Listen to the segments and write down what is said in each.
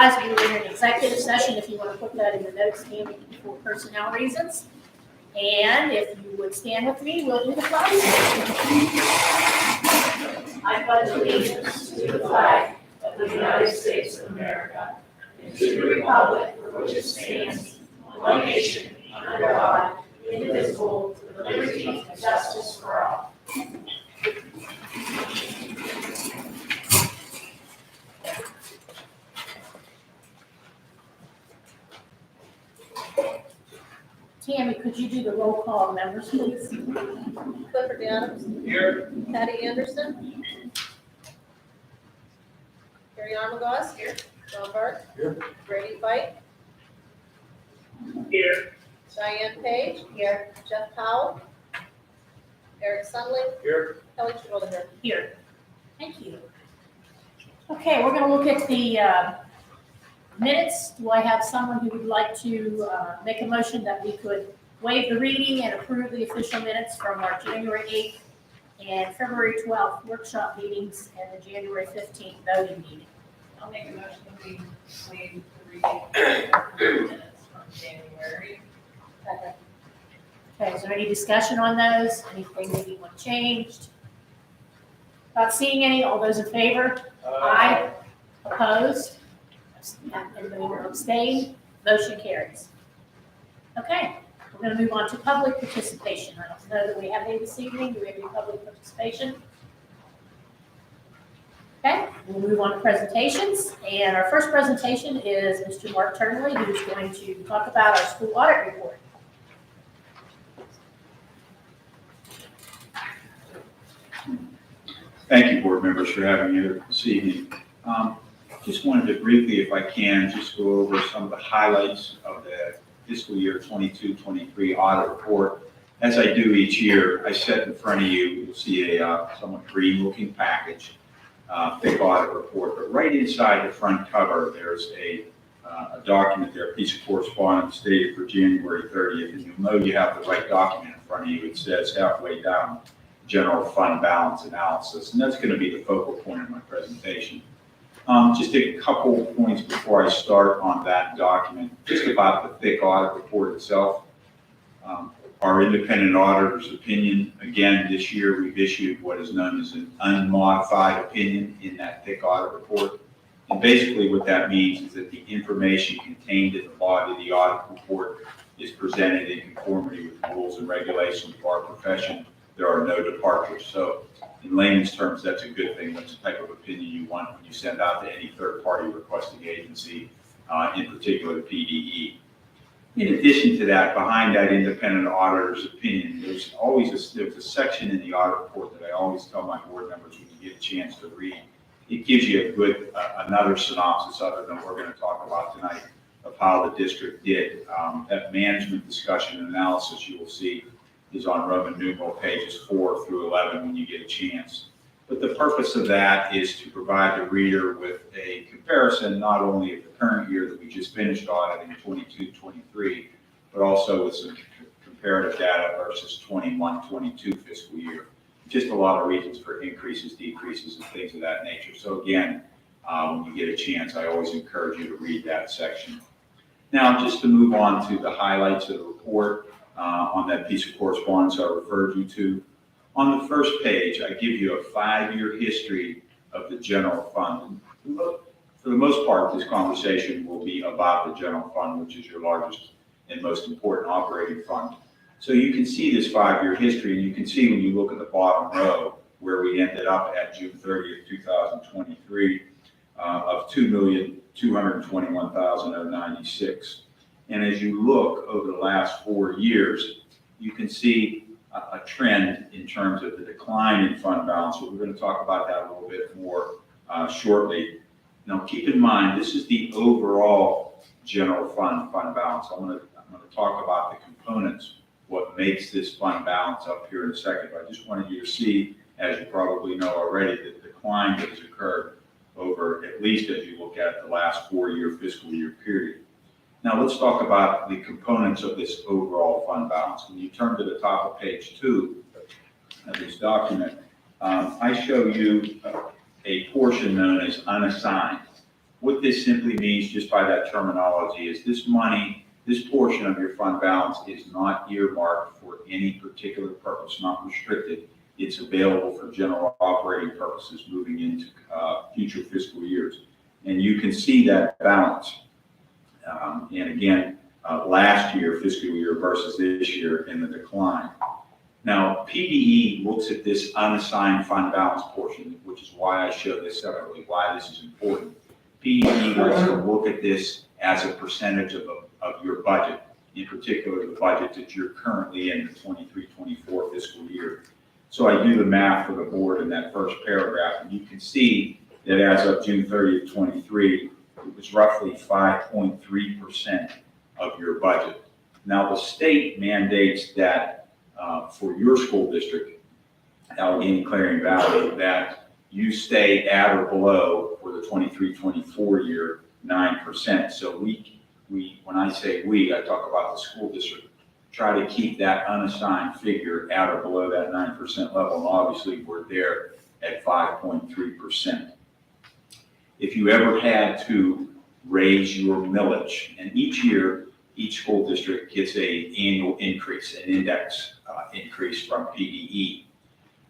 advised we were in an executive session, if you want to put that in the notes, Tammy, for personnel reasons. And if you would stand with me, we'll do the flag. I pledge allegiance to the flag of the United States of America and to the republic for which it stands, one nation, under God, indivisible, with liberty and justice for all. Tammy, could you do the roll call of members, please? Clifford Adams. Here. Patty Anderson. Carrie Armagost. Here. John Burke. Here. Brady White. Here. Diane Page. Here. Jeff Powell. Eric Sunley. Here. Kelly Schroeder. Here. Thank you. Okay, we're going to look at the minutes. Do I have someone who would like to make a motion that we could waive the reading and approve the official minutes from our January 8th and February 12th workshop meetings and the January 15th voting meeting? I'll make a motion that we waive the reading minutes from January. Okay, is there any discussion on those? Anything that you want changed? Not seeing any. All those in favor? Aye. Opposed? Anybody want to abstain? Motion carries. Okay, we're going to move on to public participation. I don't know that we have any this evening. Do we have any public participation? Okay, we'll move on to presentations. And our first presentation is Mr. Mark Turnley, who's going to talk about our school audit report. Thank you, board members, for having me here this evening. Just wanted to briefly, if I can, just go over some of the highlights of the fiscal year 22-23 audit report. As I do each year, I set in front of you, you'll see a somewhat green-looking package, thick audit report. But right inside the front cover, there's a document there, a piece of correspondence dated for January 30th, and you'll know you have the right document in front of you. It says halfway down, general fund balance analysis, and that's going to be the focal point of my presentation. Just a couple points before I start on that document, just about the thick audit report itself. Our independent auditor's opinion, again, this year we've issued what is known as an unmodified opinion in that thick audit report. And basically what that means is that the information contained in the body of the audit report is presented in conformity with the rules and regulations of our profession. There are no departures. So in layman's terms, that's a good thing. That's the type of opinion you want when you send out to any third-party requesting agency, in particular the PDE. In addition to that, behind that independent auditor's opinion, there's a section in the audit report that I always tell my board members when you get a chance to read. It gives you a good, another synopsis other than what we're going to talk about tonight of how the district did. That management discussion and analysis you will see is on Roman numeral pages 4 through 11 when you get a chance. But the purpose of that is to provide the reader with a comparison not only of the current year that we just finished auditing, 22-23, but also with some comparative data versus 21-22 fiscal year. Just a lot of reasons for increases, decreases, and things of that nature. So again, when you get a chance, I always encourage you to read that section. Now, just to move on to the highlights of the report, on that piece of correspondence I referred you to. On the first page, I give you a 5-year history of the general fund. For the most part, this conversation will be about the general fund, which is your largest and most important operating fund. So you can see this 5-year history, and you can see when you look at the bottom row where we ended up at June 30th, 2023, of $2,221,096. And as you look over the last 4 years, you can see a trend in terms of the decline in fund balance. So we're going to talk about that a little bit more shortly. Now, keep in mind, this is the overall general fund balance. I'm going to talk about the components, what makes this fund balance up here in a second. But I just wanted you to see, as you probably know already, the decline that has occurred over, at least as you look at the last 4-year fiscal year period. Now let's talk about the components of this overall fund balance. When you turn to the top of page 2 of this document, I show you a portion known as unassigned. What this simply means, just by that terminology, is this money, this portion of your fund balance is not earmarked for any particular purpose, not restricted. It's available for general operating purposes moving into future fiscal years. And you can see that balance. And again, last year, fiscal year versus this year in the decline. Now, PDE looks at this unassigned fund balance portion, which is why I show this separately, why this is important. PDE likes to look at this as a percentage of your budget, in particular the budget that you're currently in the 23-24 fiscal year. So I do the math for the board in that first paragraph, and you can see that as of June 30th, 23, it was roughly 5.3% of your budget. Now, the state mandates that for your school district, Allegheny Clarion Valley, that you stay at or below for the 23-24 year 9%. So we, when I say we, I talk about the school district, try to keep that unassigned figure at or below that 9% level. And obviously, we're there at 5.3%. If you ever had to raise your millage, and each year, each school district gets an annual increase, an index increase from PDE.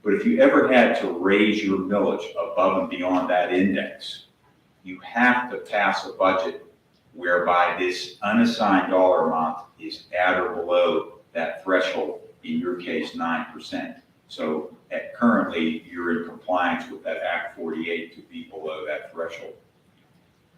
But if you ever had to raise your millage above and beyond that index, you have to pass a budget whereby this unassigned dollar amount is at or below that threshold, in your case, 9%. So currently, you're in compliance with that Act 48 to be below that threshold.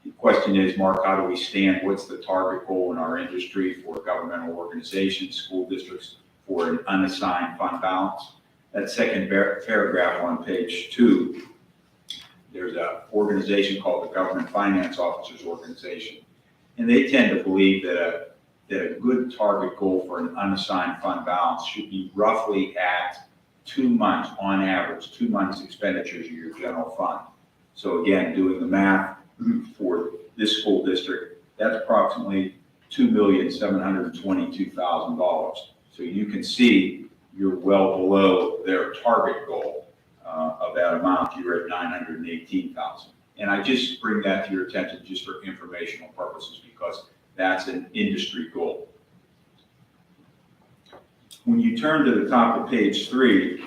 The question is, Mark, how do we stand? What's the target goal in our industry for governmental organizations, school districts, for an unassigned fund balance? That second paragraph on page 2, there's an organization called the Government Finance Officers Organization. And they tend to believe that a good target goal for an unassigned fund balance should be roughly at 2 months, on average, 2 months expenditures of your general fund. So again, doing the math for this school district, that's approximately $2,722,000. So you can see you're well below their target goal of that amount. You're at $918,000. And I just bring that to your attention just for informational purposes because that's an industry goal. When you turn to the top of page 3,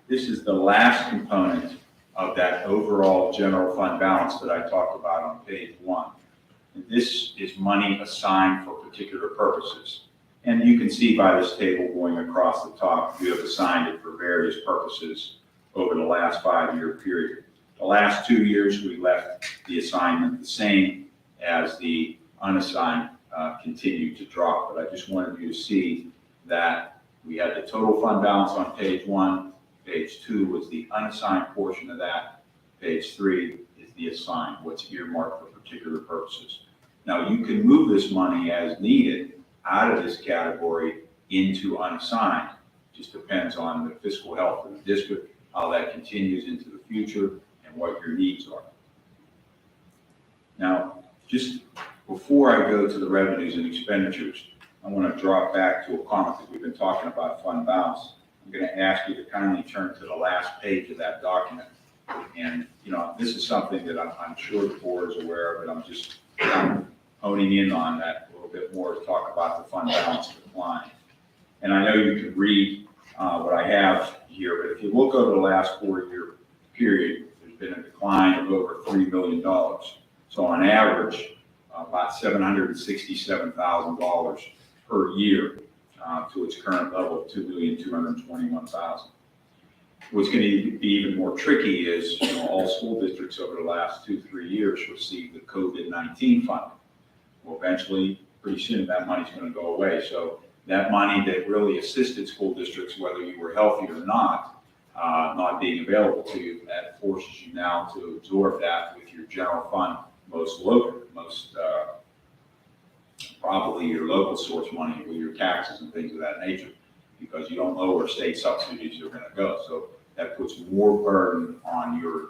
this is the last component of that overall general fund balance that I talked about on page 1. And this is money assigned for particular purposes. And you can see by this table going across the top, you have assigned it for various purposes over the last 5-year period. The last 2 years, we left the assignment the same as the unassigned continued to drop. But I just wanted you to see that we had the total fund balance on page 1. Page 2 was the unassigned portion of that. Page 3 is the assigned, what's earmarked for particular purposes. Now, you can move this money as needed out of this category into unassigned. Just depends on the fiscal health of the district, how that continues into the future, and what your needs are. Now, just before I go to the revenues and expenditures, I want to drop back to a comment that we've been talking about fund balance. I'm going to ask you to kindly turn to the last page of that document. And, you know, this is something that I'm sure the board is aware of, but I'm just kind of honing in on that a little bit more to talk about the fund balance decline. And I know you can read what I have here, but if you look over the last 4-year period, there's been a decline of over $3 million. So on average, about $767,000 per year to its current level of $2,221,000. What's going to be even more tricky is, you know, all school districts over the last 2-3 years received the COVID-19 funding. Well, eventually, pretty soon, that money's going to go away. So that money that really assisted school districts, whether you were healthy or not being available to you, that forces you now to absorb that with your general fund, probably your local source money with your taxes and things of that nature, because you don't know where state subsidies are going to go. So that puts more burden on your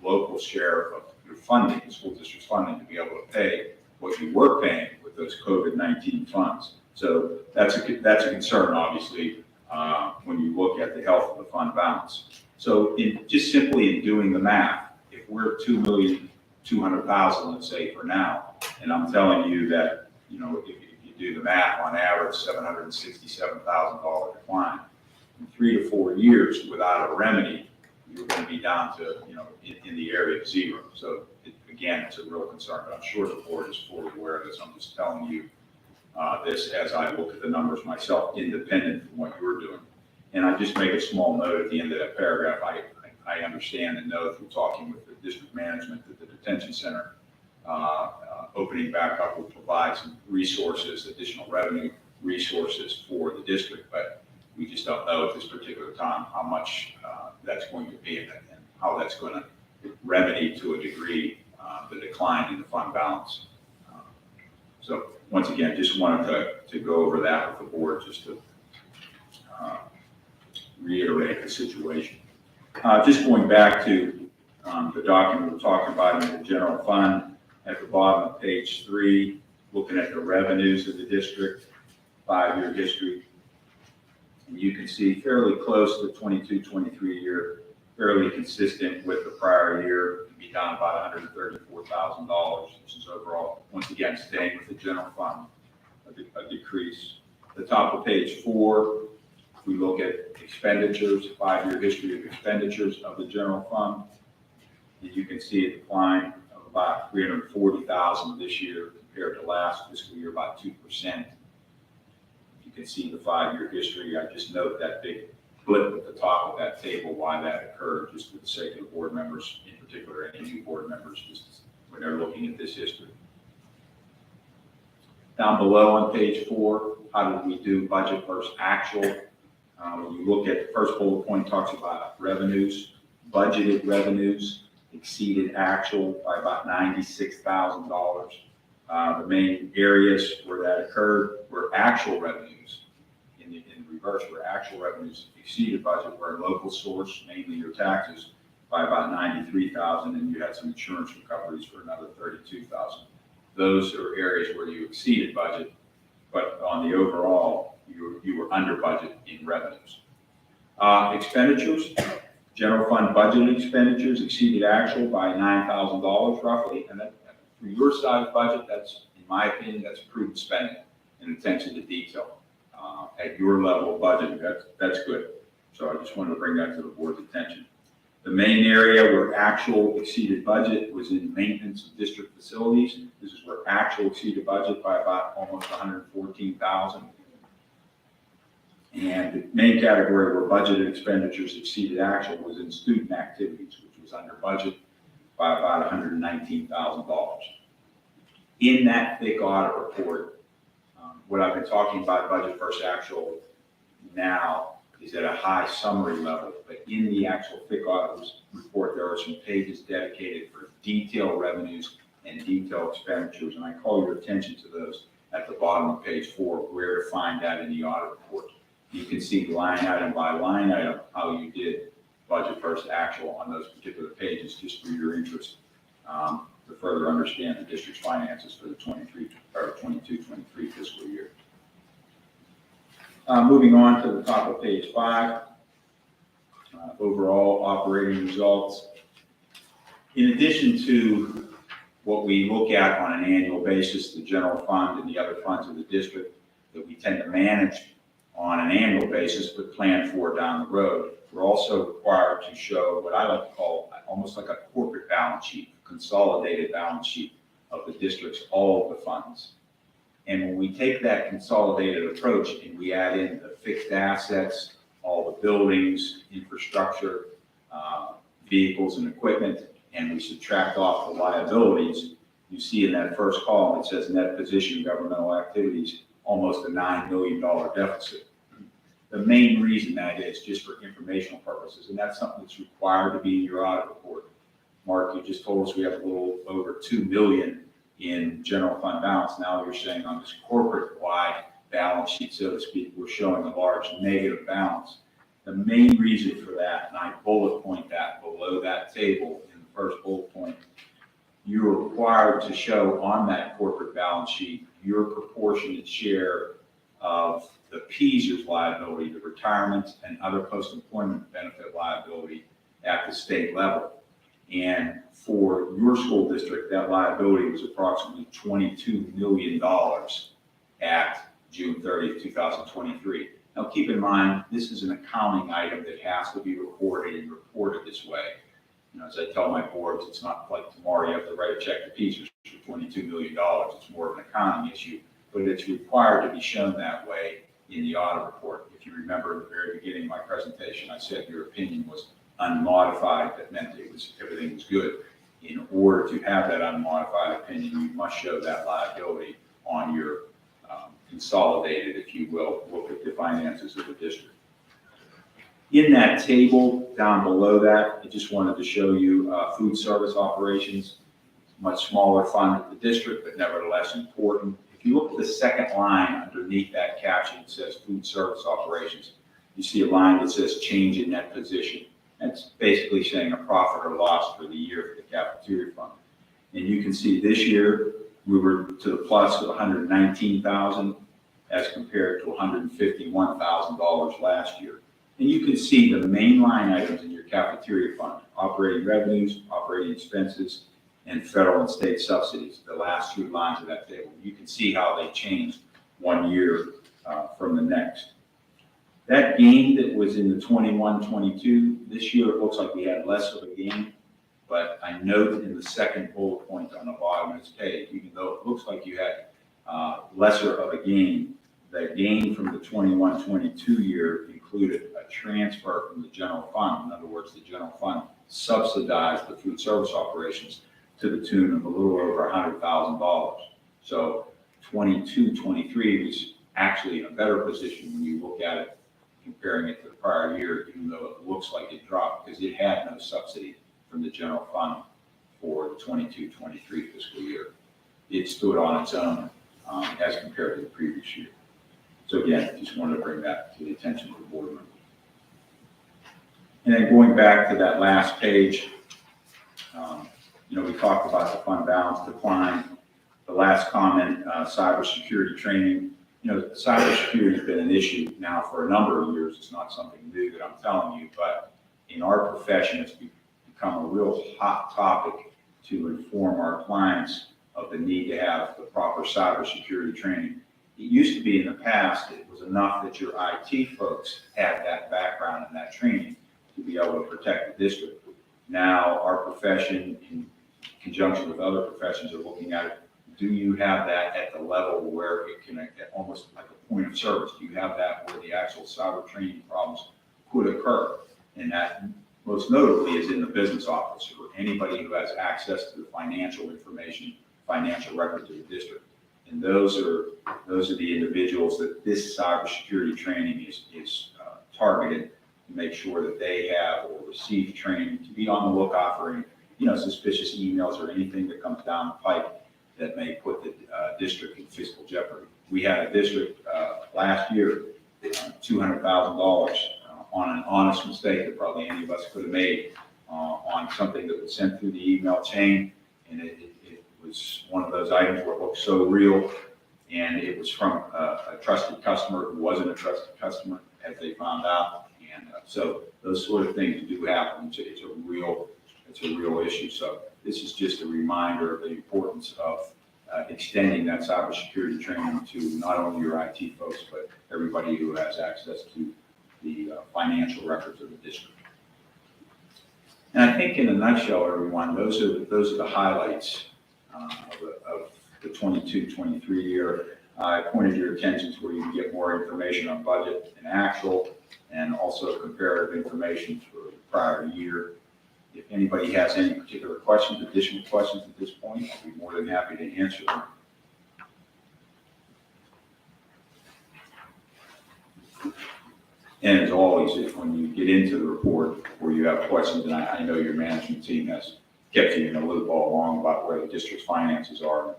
local share of your funding, the school district's funding, to be able to pay what you were paying with those COVID-19 funds. So that's a concern, obviously, when you look at the health of the fund balance. So just simply in doing the math, if we're 200,000, let's say for now. And I'm telling you that, you know, if you do the math, on average, $767,000 decline. In 3 to 4 years without a remedy, you're going to be down to, you know, in the area of zero. So again, it's a real concern, but I'm sure the board is fully aware of this. I'm just telling you this as I look at the numbers myself, independent from what you're doing. And I just make a small note at the end of that paragraph. I understand and know through talking with the district management that the detention center opening back up will provide some resources, additional revenue resources for the district, but we just don't know at this particular time how much that's going to be and how that's going to remedy to a degree the decline in the fund balance. So once again, just wanted to go over that with the board just to reiterate the situation. Just going back to the document we're talking about in the general fund, at the bottom of page 3, looking at the revenues of the district, 5-year history. And you can see fairly close to 22-23 year, fairly consistent with the prior year, to be down about $134,000. This is overall, once again, staying with the general fund, a decrease. The top of page 4, if we look at expenditures, 5-year history of expenditures of the general fund, and you can see a decline of about $340,000 this year compared to last fiscal year, about 2%. You can see the 5-year history. I just note that big blip at the top of that table, why that occurred, just for the sake of the board members, in particular any new board members, just when they're looking at this history. Down below on page 4, how did we do budget versus actual? When you look at the first bullet point, talks about revenues, budgeted revenues exceeded actual by about $96,000. The main areas where that occurred were actual revenues. In reverse, where actual revenues exceeded budget were a local source, mainly your taxes, by about $93,000, and you had some insurance recoveries for another $32,000. Those are areas where you exceeded budget, but on the overall, you were under budget in revenues. Expenditures, general fund budgeted expenditures exceeded actual by $9,000 roughly, and that, for your side of budget, that's, in my opinion, that's prudent spending and attention to detail. At your level of budget, that's good. So I just wanted to bring that to the board's attention. The main area where actual exceeded budget was in maintenance of district facilities. This is where actual exceeded budget by about almost $114,000. And the main category where budgeted expenditures exceeded actual was in student activities, which was under budget by about $119,000. In that thick audit report, what I've been talking about budget versus actual now is at a high summary level, but in the actual thick audit report, there are some pages dedicated for detailed revenues and detailed expenditures, and I call your attention to those at the bottom of page 4, where to find that in the audit report. You can see line item by line item how you did budget versus actual on those particular pages, just for your interest, to further understand the district's finances for the 22-23 fiscal year. Moving on to the top of page 5, overall operating results. In addition to what we look at on an annual basis, the general fund and the other funds of the district that we tend to manage on an annual basis but plan for down the road, we're also required to show what I like to call almost like a corporate balance sheet, consolidated balance sheet of the district's all of the funds. And when we take that consolidated approach and we add in the fixed assets, all the buildings, infrastructure, vehicles and equipment, and we subtract off the liabilities, you see in that first column, it says net position governmental activities, almost a $9 million deficit. The main reason that is just for informational purposes, and that's something that's required to be in your audit report. Mark, you just told us we have a little over $2 million in general fund balance. Now you're saying on this corporate-wide balance sheet, so to speak, we're showing a large negative balance. The main reason for that, and I bullet point that below that table in the first bullet point, you're required to show on that corporate balance sheet your proportionate share of the PSERS liability, the retirement and other post-employment benefit liability at the state level. And for your school district, that liability was approximately $22 million at June 30th, 2023. Now, keep in mind, this is an accounting item that has to be recorded and reported this way. You know, as I tell my boards, it's not like tomorrow you have to write a check to Pieces for $22 million. It's more of an accounting issue, but it's required to be shown that way in the audit report. If you remember at the very beginning of my presentation, I said your opinion was unmodified. That meant everything was good. In order to have that unmodified opinion, you must show that liability on your consolidated, if you will, look at the finances of the district. In that table down below that, I just wanted to show you food service operations, much smaller fund at the district, but nevertheless important. If you look at the second line underneath that caption, it says food service operations. You see a line that says change in net position. That's basically saying a profit or loss for the year for the cafeteria fund. And you can see this year, we were to the plus of $119,000 as compared to $151,000 last year. And you can see the main line items in your cafeteria fund: operating revenues, operating expenses, and federal and state subsidies, the last two lines of that table. You can see how they changed one year from the next. That gain that was in the 21-22, this year it looks like we had less of a gain, but I note in the second bullet point on the bottom of this page, even though it looks like you had lesser of a gain, the gain from the 21-22 year included a transfer from the general fund. In other words, the general fund subsidized the food service operations to the tune of a little over $100,000. So 22-23 was actually in a better position when you look at it, comparing it to the prior year, even though it looks like it dropped because it had no subsidy from the general fund for the 22-23 fiscal year. It stood on its own as compared to the previous year. So again, just wanted to bring that to the attention of the board members. And then going back to that last page, we talked about the fund balance decline. The last comment, cybersecurity training. Cybersecurity has been an issue now for a number of years. It's not something new that I'm telling you, but in our profession, it's become a real hot topic to inform our clients of the need to have the proper cybersecurity training. It used to be in the past, it was enough that your IT folks had that background and that training to be able to protect the district. Now, our profession, in conjunction with other professions, are looking at it. Do you have that at the level where it can, almost like a point of service? Do you have that where the actual cyber training problems could occur? And that most notably is in the business office or anybody who has access to the financial information, financial records of the district. And those are the individuals that this cybersecurity training is targeted to make sure that they have or receive training to be on the lookout for any, suspicious emails or anything that comes down the pipe that may put the district in fiscal jeopardy. We had a district last year, $200,000 on an honest mistake that probably any of us could have made on something that was sent through the email chain, and it was one of those items where it looked so real, and it was from a trusted customer who wasn't a trusted customer, as they found out, and so those sort of things do happen. It's a real issue. So this is just a reminder of the importance of extending that cybersecurity training to not only your IT folks, but everybody who has access to the financial records of the district. And I think in a nutshell, everyone, those are the highlights of the 22-23 year. I pointed your attention to where you can get more information on budget and actual, and also comparative information for the prior year. If anybody has any particular questions, additional questions at this point, I'll be more than happy to answer them. And as always, when you get into the report or you have questions, and I know your management team has kept you in a loop all along about where the district's finances are,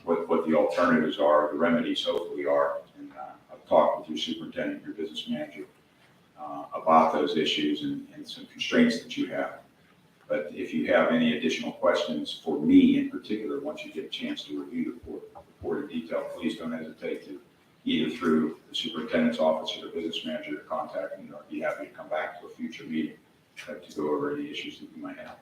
what the alternatives are, the remedies hopefully are. And I've talked with your superintendent, your business manager, about those issues and some constraints that you have. But if you have any additional questions for me in particular, once you get a chance to review the report in detail, please don't hesitate to either through the superintendent's office or the business manager to contact me, or I'd be happy to come back to a future meeting to go over any issues that you might have.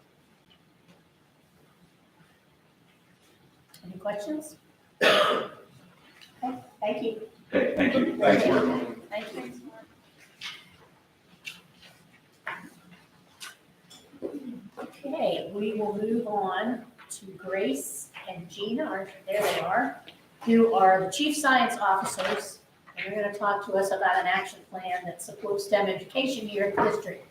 Any questions? Okay, thank you. Okay, thank you. Thank you, everyone. Thank you. Okay, we will move on to Grace and Gina, there they are, who are the chief science officers. And they're gonna talk to us about an action plan that supports STEM education here at the district.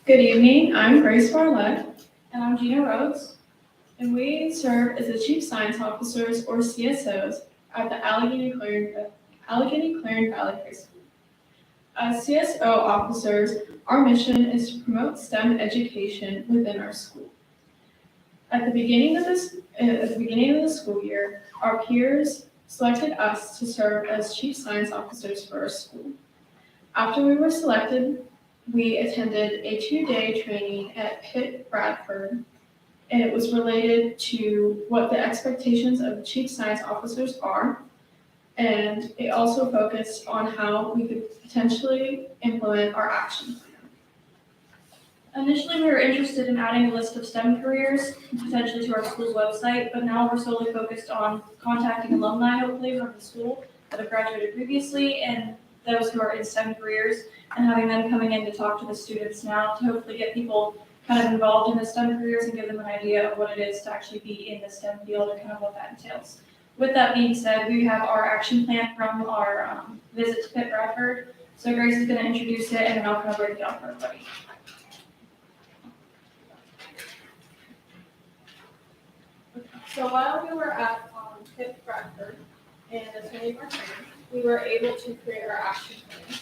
Good evening, I'm Grace Barlett. And I'm Gina Rhodes. And we serve as the Chief Science Officers, or CSOs, at the Allegheny Clearing Valley High School. As CSO officers, our mission is to promote STEM education within our school. At the beginning of the school year, our peers selected us to serve as Chief Science Officers for our school. After we were selected, we attended a 2-day training at Pitt Bradford, and it was related to what the expectations of chief science officers are, and it also focused on how we could potentially implement our action plan. Initially, we were interested in adding a list of STEM careers potentially to our school's website, but now we're solely focused on contacting alumni, hopefully, from the school that have graduated previously and those who are in STEM careers, and having them coming in to talk to the students now to hopefully get people kind of involved in the STEM careers and give them an idea of what it is to actually be in the STEM field and kind of what that entails. With that being said, we have our action plan from our visit to Pitt Bradford. So Grace is going to introduce it, and then I'll kind of break it down for everybody. So while we were at Pitt Bradford and attending our training, we were able to create our action plan.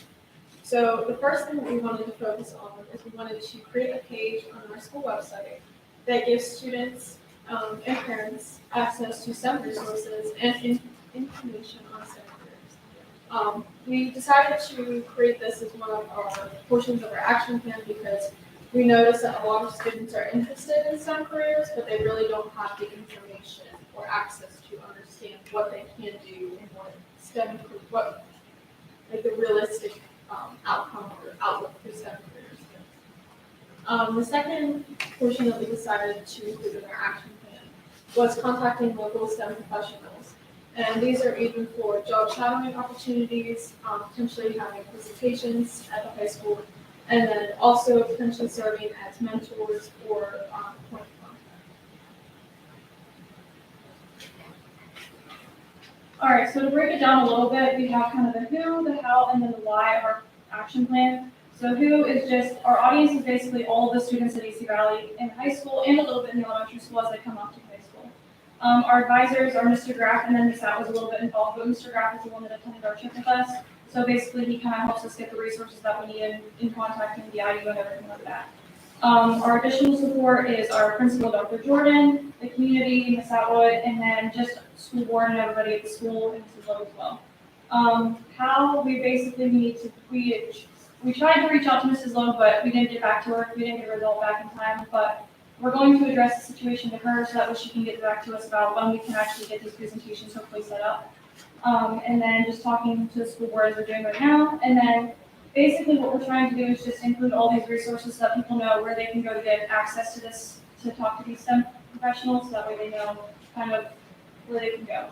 So the first thing that we wanted to focus on is we wanted to create a page on our school website that gives students and parents access to STEM resources and information on STEM careers. We decided to create this as one of our portions of our action plan because we noticed that a lot of students are interested in STEM careers, but they really don't have the information or access to understand what they can do and what STEM, what like the realistic outcome or outlook for STEM careers. The second portion that we decided to include in our action plan was contacting local STEM professionals. And these are even for job shadowing opportunities, potentially having presentations at the high school, and then also potentially serving as mentors or point of contact. All right, so to break it down a little bit, we have kind of the who, the how, and then the why of our action plan. So who is just, our audience is basically all of the students at AC Valley in high school and a little bit in the elementary school as they come up to high school. Our advisors are Mr. Graff, and then Ms. Att was a little bit involved, but Mr. Graff is the one that attended our trip with us. So basically, he kind of helps us get the resources that we need in contacting the IU and everything like that. Our additional support is our principal, Dr. Jordan, the community, Ms. Atwood, and then just school board and everybody at the school, and Mrs. Lowe as well. How we basically need to, we tried to reach out to Mrs. Lowe, but we didn't get back to her. We didn't get a result back in time, but we're going to address the situation to her so that way she can get back to us about when we can actually get these presentations hopefully set up. And then just talking to the school board as we're doing right now. And then basically what we're trying to do is just include all these resources so that people know where they can go to get access to this, to talk to these STEM professionals, so that way they know kind of where they can go.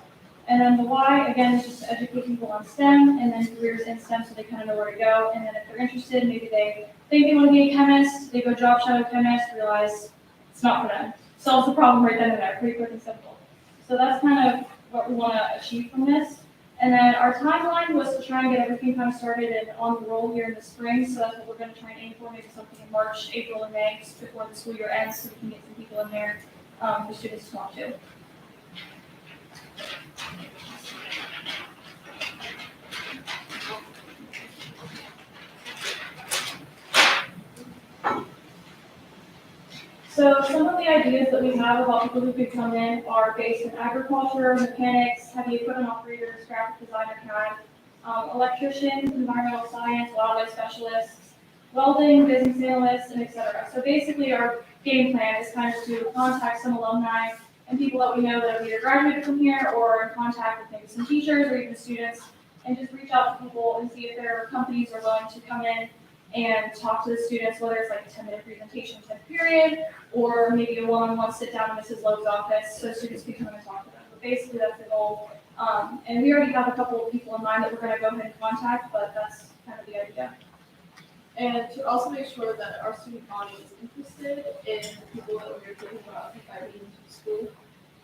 And then the why, again, is just to educate people on STEM and then careers in STEM so they kind of know where to go. And then if they're interested, maybe they think they want to be a chemist, they go job shadow chemist, realize it's not for them. Solves the problem right then and there, pretty quick and simple. So that's kind of what we want to achieve from this. And then our timeline was to try and get everything kind of started and on the roll here in the spring. So that's what we're going to try and aim for, maybe something in March, April, and May, just before the school year ends, so we can get some people in there for students to talk to. So some of the ideas that we have about people who could come in are based in agriculture, mechanics, heavy equipment operators, graphic designer, CAD, electricians, environmental science, wildlife specialists, welding, business analysts, and et cetera. So basically our game plan is kind of to contact some alumni and people that we know that have either graduated from here or are in contact with maybe some teachers or even students, and just reach out to people and see if there are companies are willing to come in and talk to the students, whether it's like a 10-minute presentation, 10 period, or maybe a one-on-one sit down in Mrs. Lowe's office so students can come and talk to them. But basically that's the goal. And we already have a couple of people in mind that we're going to go ahead and contact, but that's kind of the idea. And to also make sure that our student body is interested in people that we're thinking about inviting into the school,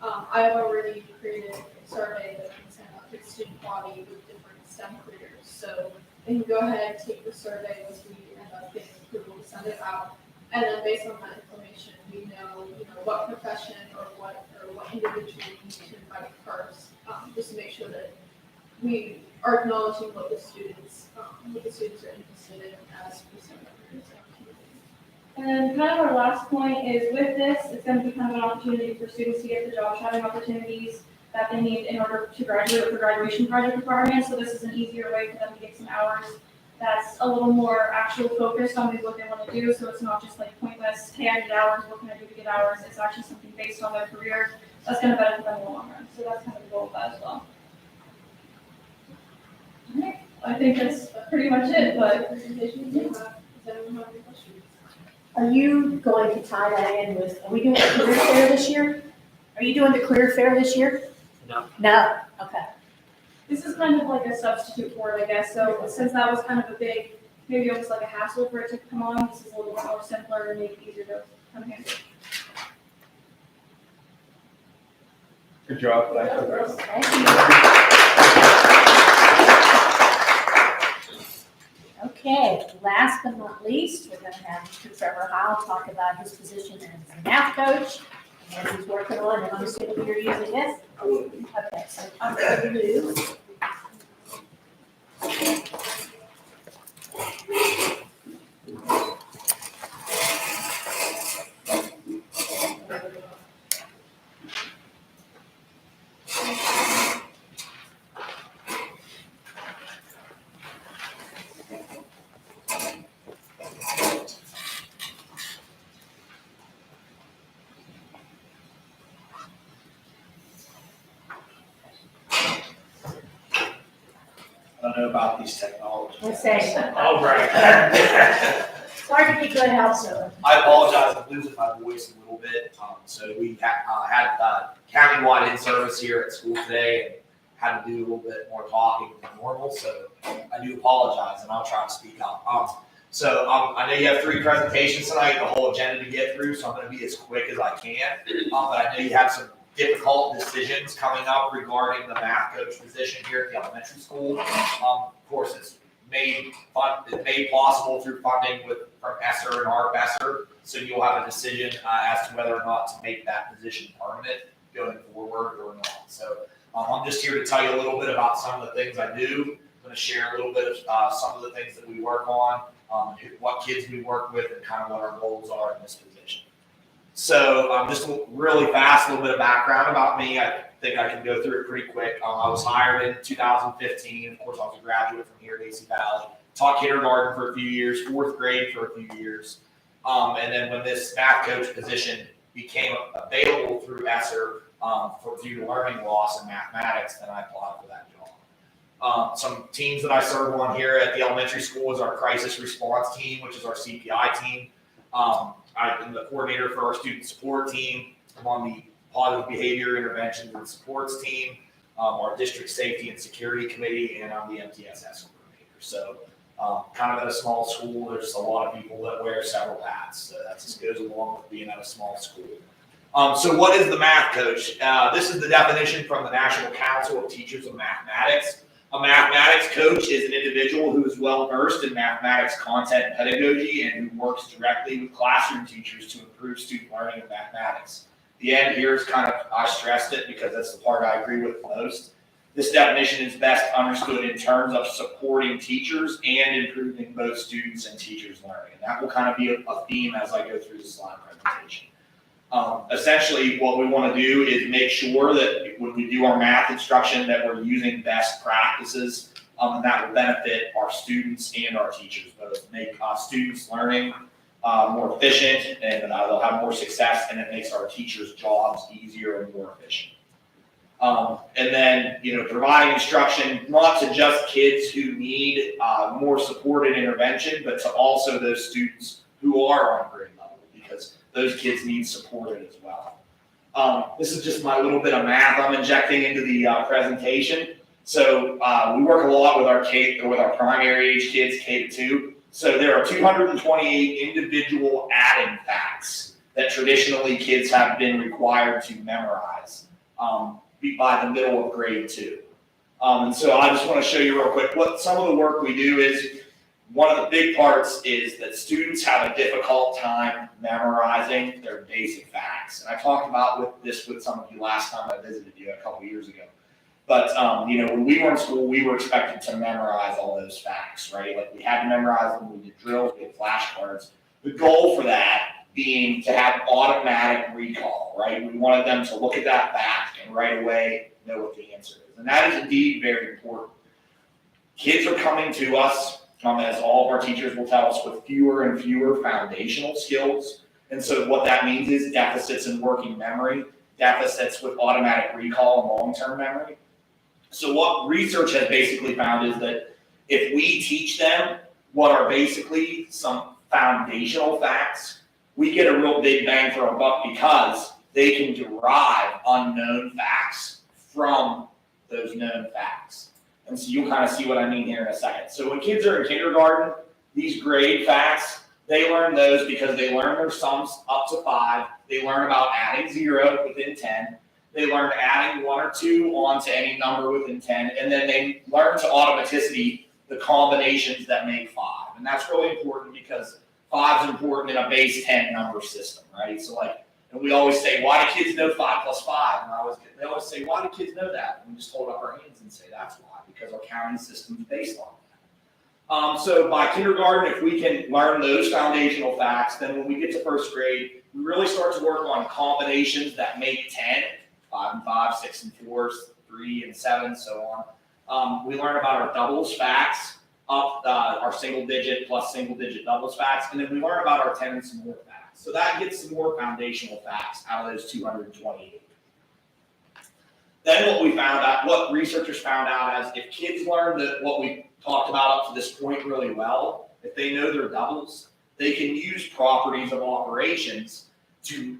I have already created a survey that can send out to the student body with different STEM careers. So they can go ahead and take the survey once we end up getting approval to send it out. And then based on that information, we know, what profession or what individual we need to invite first, just to make sure that we are acknowledging what the students are interested in as we send out careers opportunities. And then kind of our last point is with this, it's going to be kind of an opportunity for students to get the job shadowing opportunities that they need in order to graduate for graduation project requirements. So this is an easier way for them to get some hours that's a little more actual focused on what they want to do. So it's not just like pointless, hey, I need hours, what can I do to get hours? It's actually something based on their career that's going to benefit them in the long run. So that's kind of the goal of that as well. All right, I think that's pretty much it, but Presentation, does anyone have any questions? Are you going to tie that in with, are we doing the career fair this year? Are you doing the career fair this year? No. No, okay. this is kind of like a substitute for it, I guess. So since that was kind of a big, maybe almost like a hassle for it to come on, this is a little bit more simpler and maybe easier to come handle. Good job. Thank you. Okay, last but not least, we're going to have Mr. Trevor Howell talk about his position as a math coach and he's working on, and I'm assuming you're using this? Okay, so I'm going to move. I don't know about these technologies. Let's say. All right. It's hard to be good help, so. I apologize, I'm losing my voice a little bit. So we had countywide in-service here at school today and had to do a little bit more talking than normal. So I do apologize and I'll try to speak up. I know you have 3 presentations tonight, the whole agenda to get through, so I'm going to be as quick as I can. But I know you have some difficult decisions coming up regarding the math coach position here at the elementary school. Of course, it's made possible through funding from ESSER and ARP-ESSER, so you'll have a decision as to whether or not to make that position permanent going forward or not. So I'm just here to tell you a little bit about some of the things I do. I'm going to share a little bit of some of the things that we work on, what kids we work with, and kind of what our goals are in this position. So just really fast, a little bit of background about me. I think I can go through it pretty quick. I was hired in 2015. Of course, I was a graduate from here at ACV Valley. Taught kindergarten for a few years, 4th grade for a few years. And then when this math coach position became available through ESSER due to learning loss in mathematics, then I applied for that job. Some teams that I serve on here at the elementary school is our crisis response team, which is our CPI team. I'm the coordinator for our student support team. I'm on the positive behavior interventions and supports team, our district safety and security committee, and I'm the MTSS coordinator. So kind of at a small school, there's a lot of people that wear several hats. So that just goes along with being at a small school. So what is the math coach? This is the definition from the National Council of Teachers of Mathematics. A mathematics coach is an individual who is well versed in mathematics content and pedagogy and who works directly with classroom teachers to improve student learning of mathematics. The end here is kind of, I stressed it because that's the part I agree with most. This definition is best understood in terms of supporting teachers and improving both students and teachers' learning. And that will kind of be a theme as I go through the slide presentation. Essentially, what we want to do is make sure that when we do our math instruction, that we're using best practices, and that will benefit our students and our teachers, both make students learning more efficient, and they'll have more success, and it makes our teachers' jobs easier and more efficient. And then, providing instruction, not to just kids who need more supported intervention, but to also those students who are on grade level, because those kids need supported as well. This is just my little bit of math I'm injecting into the presentation. So we work a lot with our primary age kids, K-2. So there are 228 individual adding facts that traditionally kids have been required to memorize by the middle of grade 2. And so I just want to show you real quick what some of the work we do is. One of the big parts is that students have a difficult time memorizing their basic facts. And I talked about this with some of you last time I visited you a couple years ago. But, when we were in school, we were expected to memorize all those facts, right? Like we had to memorize them, we did drills, we did flashcards. The goal for that being to have automatic recall, right? We wanted them to look at that fact and right away know what the answer is. And that is indeed very important. Kids are coming to us, as all of our teachers will tell us, with fewer and fewer foundational skills. And so what that means is deficits in working memory, deficits with automatic recall and long-term memory. So what research has basically found is that if we teach them what are basically some foundational facts, we get a real big bang for our buck because they can derive unknown facts from those known facts. And so you'll kind of see what I mean here in a second. So when kids are in kindergarten, these grade facts, they learn those because they learn their sums up to 5. They learn about adding 0 within 10. They learn adding 1 or 2 onto any number within 10. And then they learn to automaticity the combinations that make 5. And that's really important because 5 is important in a base 10 number system, right? So and we always say, why do kids know 5 plus 5? And they always say, why do kids know that? And we just hold up our hands and say, that's why, because our counting system is based on that. So by kindergarten, if we can learn those foundational facts, then when we get to first grade, we really start to work on combinations that make 10, 5 and 5, 6 and 4, 3 and 7, so on. We learn about our doubles facts, our single digit plus single digit doubles facts, and then we learn about our 10 and some more facts. So that gets some more foundational facts out of those 228. Then what researchers found out is if kids learn what we talked about up to this point really well, if they know their doubles, they can use properties of operations to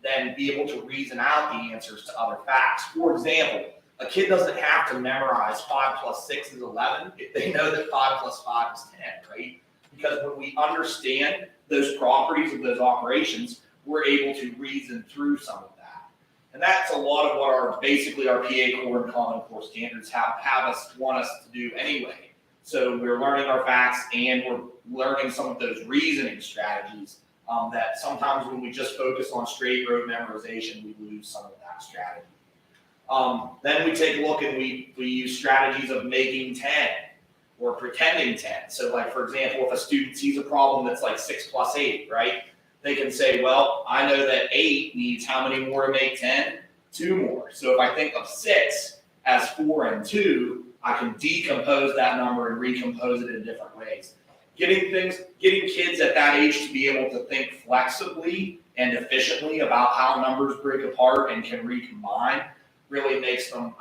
then be able to reason out the answers to other facts. For example, a kid doesn't have to memorize 5 plus 6 is 11 if they know that 5 plus 5 is 10, right? Because when we understand those properties of those operations, we're able to reason through some of that. And that's a lot of what basically our PA Core and Common Core standards want us to do anyway. So we're learning our facts and we're learning some of those reasoning strategies that sometimes when we just focus on straight road memorization, we lose some of that strategy. Then we take a look and we use strategies of making 10 or pretending 10. So for example, if a student sees a problem that's 6 plus 8, right? They can say, well, I know that 8 needs how many more to make 10? 2 more. So if I think of 6 as 4 and 2, I can decompose that number and recompose it in different ways. Getting kids at that age to be able to think flexibly and efficiently about how numbers break apart and can recombine really makes them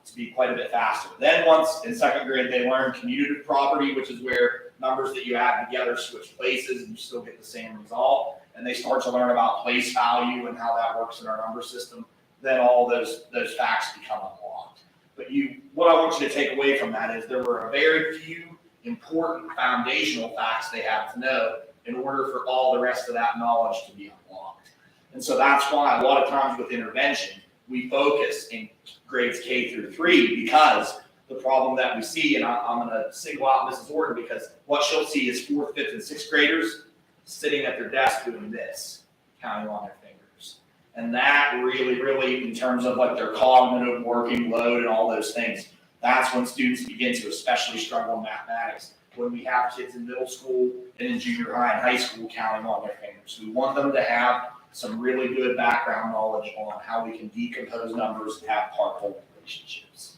to be quite a bit faster. Then once in second grade, they learn commutative property, which is where numbers that you add together switch places and you still get the same result. And they start to learn about place value and how that works in our number system. Then all those facts become unlocked. But what I want you to take away from that is there were a very few important foundational facts they have to know in order for all the rest of that knowledge to be unlocked. And so that's why a lot of times with intervention, we focus in grades K through 3 because the problem that we see, and I'm going to single out Mrs. Orton because what she'll see is 4th, 5th, and 6th graders sitting at their desk doing this, counting on their fingers. And that really, really, in terms of their cognitive working load and all those things, that's when students begin to especially struggle in mathematics. When we have kids in middle school and in junior high and high school counting on their fingers. We want them to have some really good background knowledge on how we can decompose numbers and have part-whole relationships.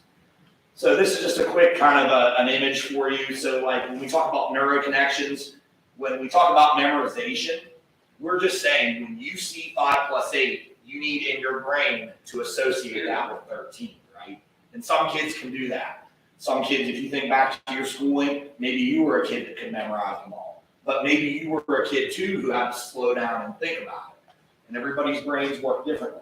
So this is just a quick kind of an image for you. So like when we talk about neuroconnections, when we talk about memorization, we're just saying when you see 5 + 8, you need in your brain to associate that with 13, right? And some kids can do that. Some kids, if you think back to your schooling, maybe you were a kid that could memorize them all. But maybe you were a kid too who had to slow down and think about it. And everybody's brains work differently.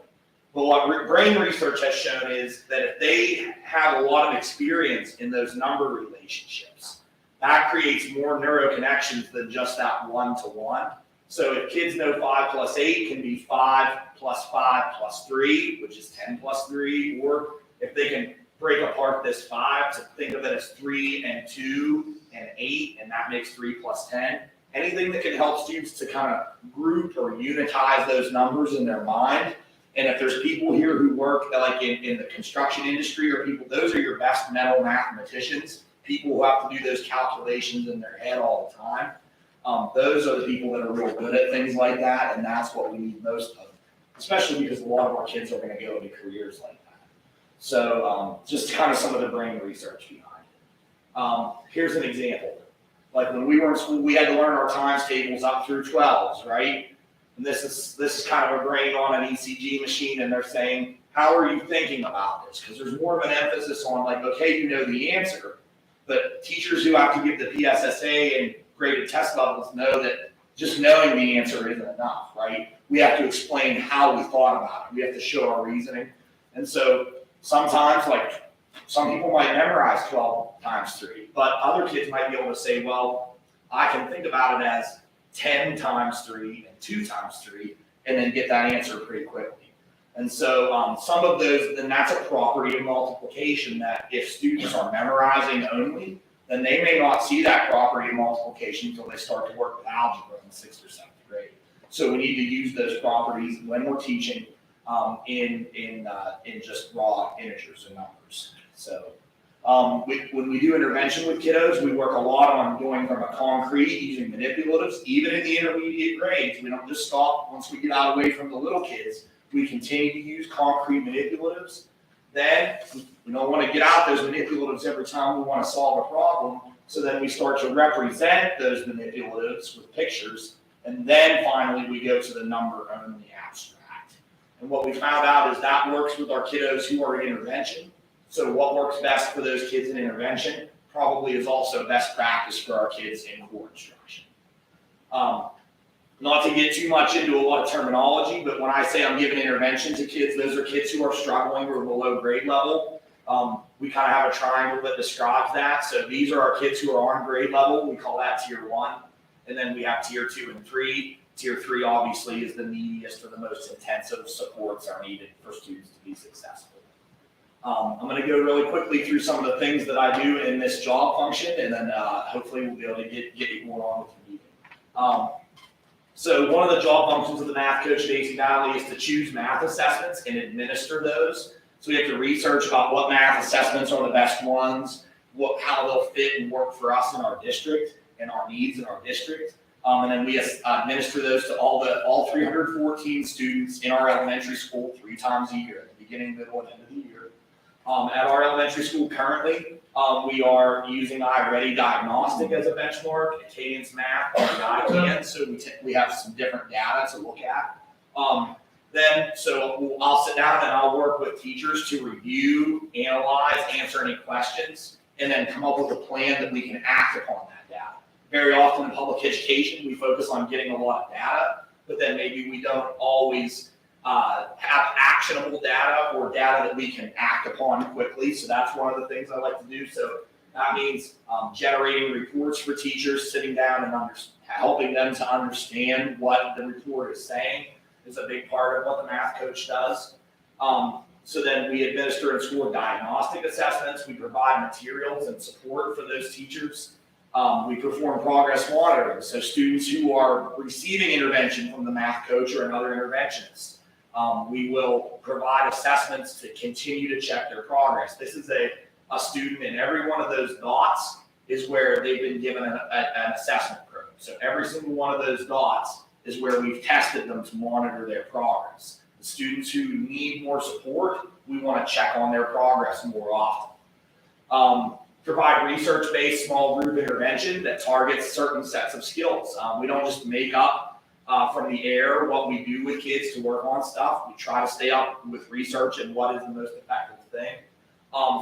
But what brain research has shown is that if they have a lot of experience in those number relationships, that creates more neuroconnections than just that 1-to-1. So if kids know 5 + 8 can be 5 + 5 + 3, which is 10 + 3, or if they can break apart this 5 to think of it as 3 and 2 and 8, and that makes 3 + 10. Anything that can help students to kind of group or unitize those numbers in their mind. And if there's people here who work like in the construction industry or people, those are your best mental mathematicians, people who have to do those calculations in their head all the time. Those are the people that are real good at things like that, and that's what we need most of, especially because a lot of our kids are going to go into careers like that. So just kind of some of the brain research behind. Here's an example. Like when we were in school, we had to learn our times tables up through 12s, right? And this is kind of a brain on an ECG machine, and they're saying, how are you thinking about this? Because there's more of an emphasis on like, okay, you know the answer, but teachers who have to give the PSSA and graded test levels know that just knowing the answer isn't enough, right? We have to explain how we thought about it. We have to show our reasoning. And so sometimes, like, some people might memorize 12 × 3, but other kids might be able to say, well, I can think about it as 10 × 3 and 2 × 3, and then get that answer pretty quickly. And so some of those, then that's a property of multiplication that if students are memorizing only, then they may not see that property of multiplication until they start to work with algebra in 6th or 7th grade. So we need to use those properties when we're teaching in just raw integers and numbers. So when we do intervention with kiddos, we work a lot on going from a concrete using manipulatives, even in the intermediate grades. We don't just stop once we get out away from the little kids. We continue to use concrete manipulatives. Then we don't want to get out those manipulatives every time we want to solve a problem. So then we start to represent those manipulatives with pictures. And then finally we go to the number only abstract. And what we found out is that works with our kiddos who are in intervention. So what works best for those kids in intervention probably is also best practice for our kids in core instruction. Not to get too much into a lot of terminology, but when I say I'm giving intervention to kids, those are kids who are struggling or below grade level. We kind of have a triangle that describes that. So these are our kids who are on grade level. We call that tier 1. And then we have tier 2 and 3. Tier 3 obviously is the neediest or the most intensive supports are needed for students to be successful. I'm going to go really quickly through some of the things that I do in this job function, and then hopefully we'll be able to get you more on with your meeting. So one of the job functions of the math coach at AC Valley is to choose math assessments and administer those. So we have to research about what math assessments are the best ones, how they'll fit and work for us in our district and our needs in our district. And then we administer those to all 314 students in our elementary school 3 times a year, at the beginning, middle, and end of the year. At our elementary school currently, we are using iReady Diagnostic as a benchmark, Cadence Math, or ICANN, so we have some different data to look at. I'll sit down and I'll work with teachers to review, analyze, answer any questions, and then come up with a plan that we can act upon that data. Very often in public education, we focus on getting a lot of data, but then maybe we don't always have actionable data or data that we can act upon quickly. So that's one of the things I like to do. So that means generating reports for teachers, sitting down and helping them to understand what the report is saying is a big part of what the math coach does. So then we administer and score diagnostic assessments. We provide materials and support for those teachers. We perform progress monitoring. So students who are receiving intervention from the math coach or another interventionist, we will provide assessments to continue to check their progress. This is a student, and every one of those dots is where they've been given an assessment program. So every single one of those dots is where we've tested them to monitor their progress. The students who need more support, we want to check on their progress more often. Provide research-based small group intervention that targets certain sets of skills. We don't just make up from the air what we do with kids to work on stuff. We try to stay up with research and what is the most effective thing.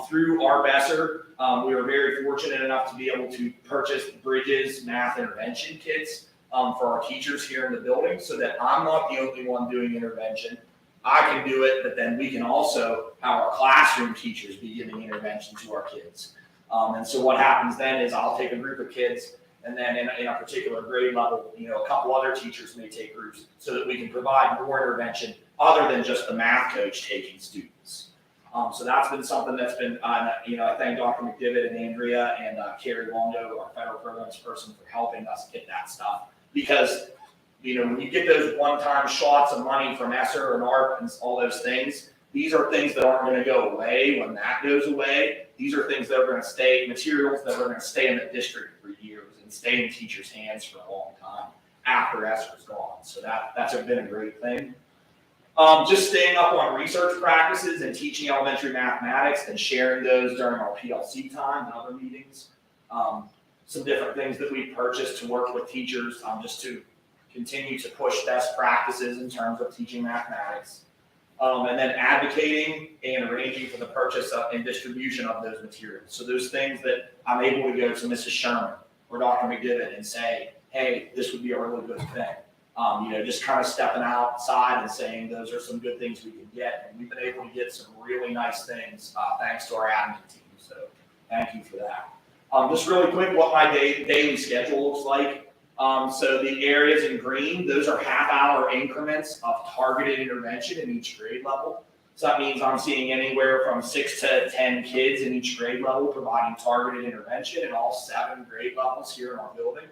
Through our BESSER, we were very fortunate enough to be able to purchase Bridges math intervention kits for our teachers here in the building, so that I'm not the only one doing intervention. I can do it, but then we can also have our classroom teachers be giving intervention to our kids. And so what happens then is I'll take a group of kids, and then in a particular grade level, a couple other teachers may take groups, so that we can provide more intervention other than just the math coach taking students. So that's been something that's been, I thank Dr. McDivitt and Andrea and Carrie Longo, our federal programs person, for helping us get that stuff. Because, when you get those one-time shots of money from ESSER and ARP and all those things, these are things that aren't going to go away when that goes away. These are things that are going to stay, materials that are going to stay in the district for years and stay in teachers' hands for a long time after ESSER's gone. So that's been a great thing. Just staying up on research practices and teaching elementary mathematics and sharing those during our PLC time and other meetings. Some different things that we purchased to work with teachers just to continue to push best practices in terms of teaching mathematics. And then advocating and arranging for the purchase and distribution of those materials. So those things that I'm able to go to Mrs. Sherman or Dr. McDivitt and say, hey, this would be a really good thing. Just kind of stepping outside and saying those are some good things we can get. And we've been able to get some really nice things thanks to our admin team. So thank you for that. Just really quick, what my daily schedule looks like. So the areas in green, those are half-hour increments of targeted intervention in each grade level. So that means I'm seeing anywhere from 6 to 10 kids in each grade level, providing targeted intervention in all 7 grade levels here in our building.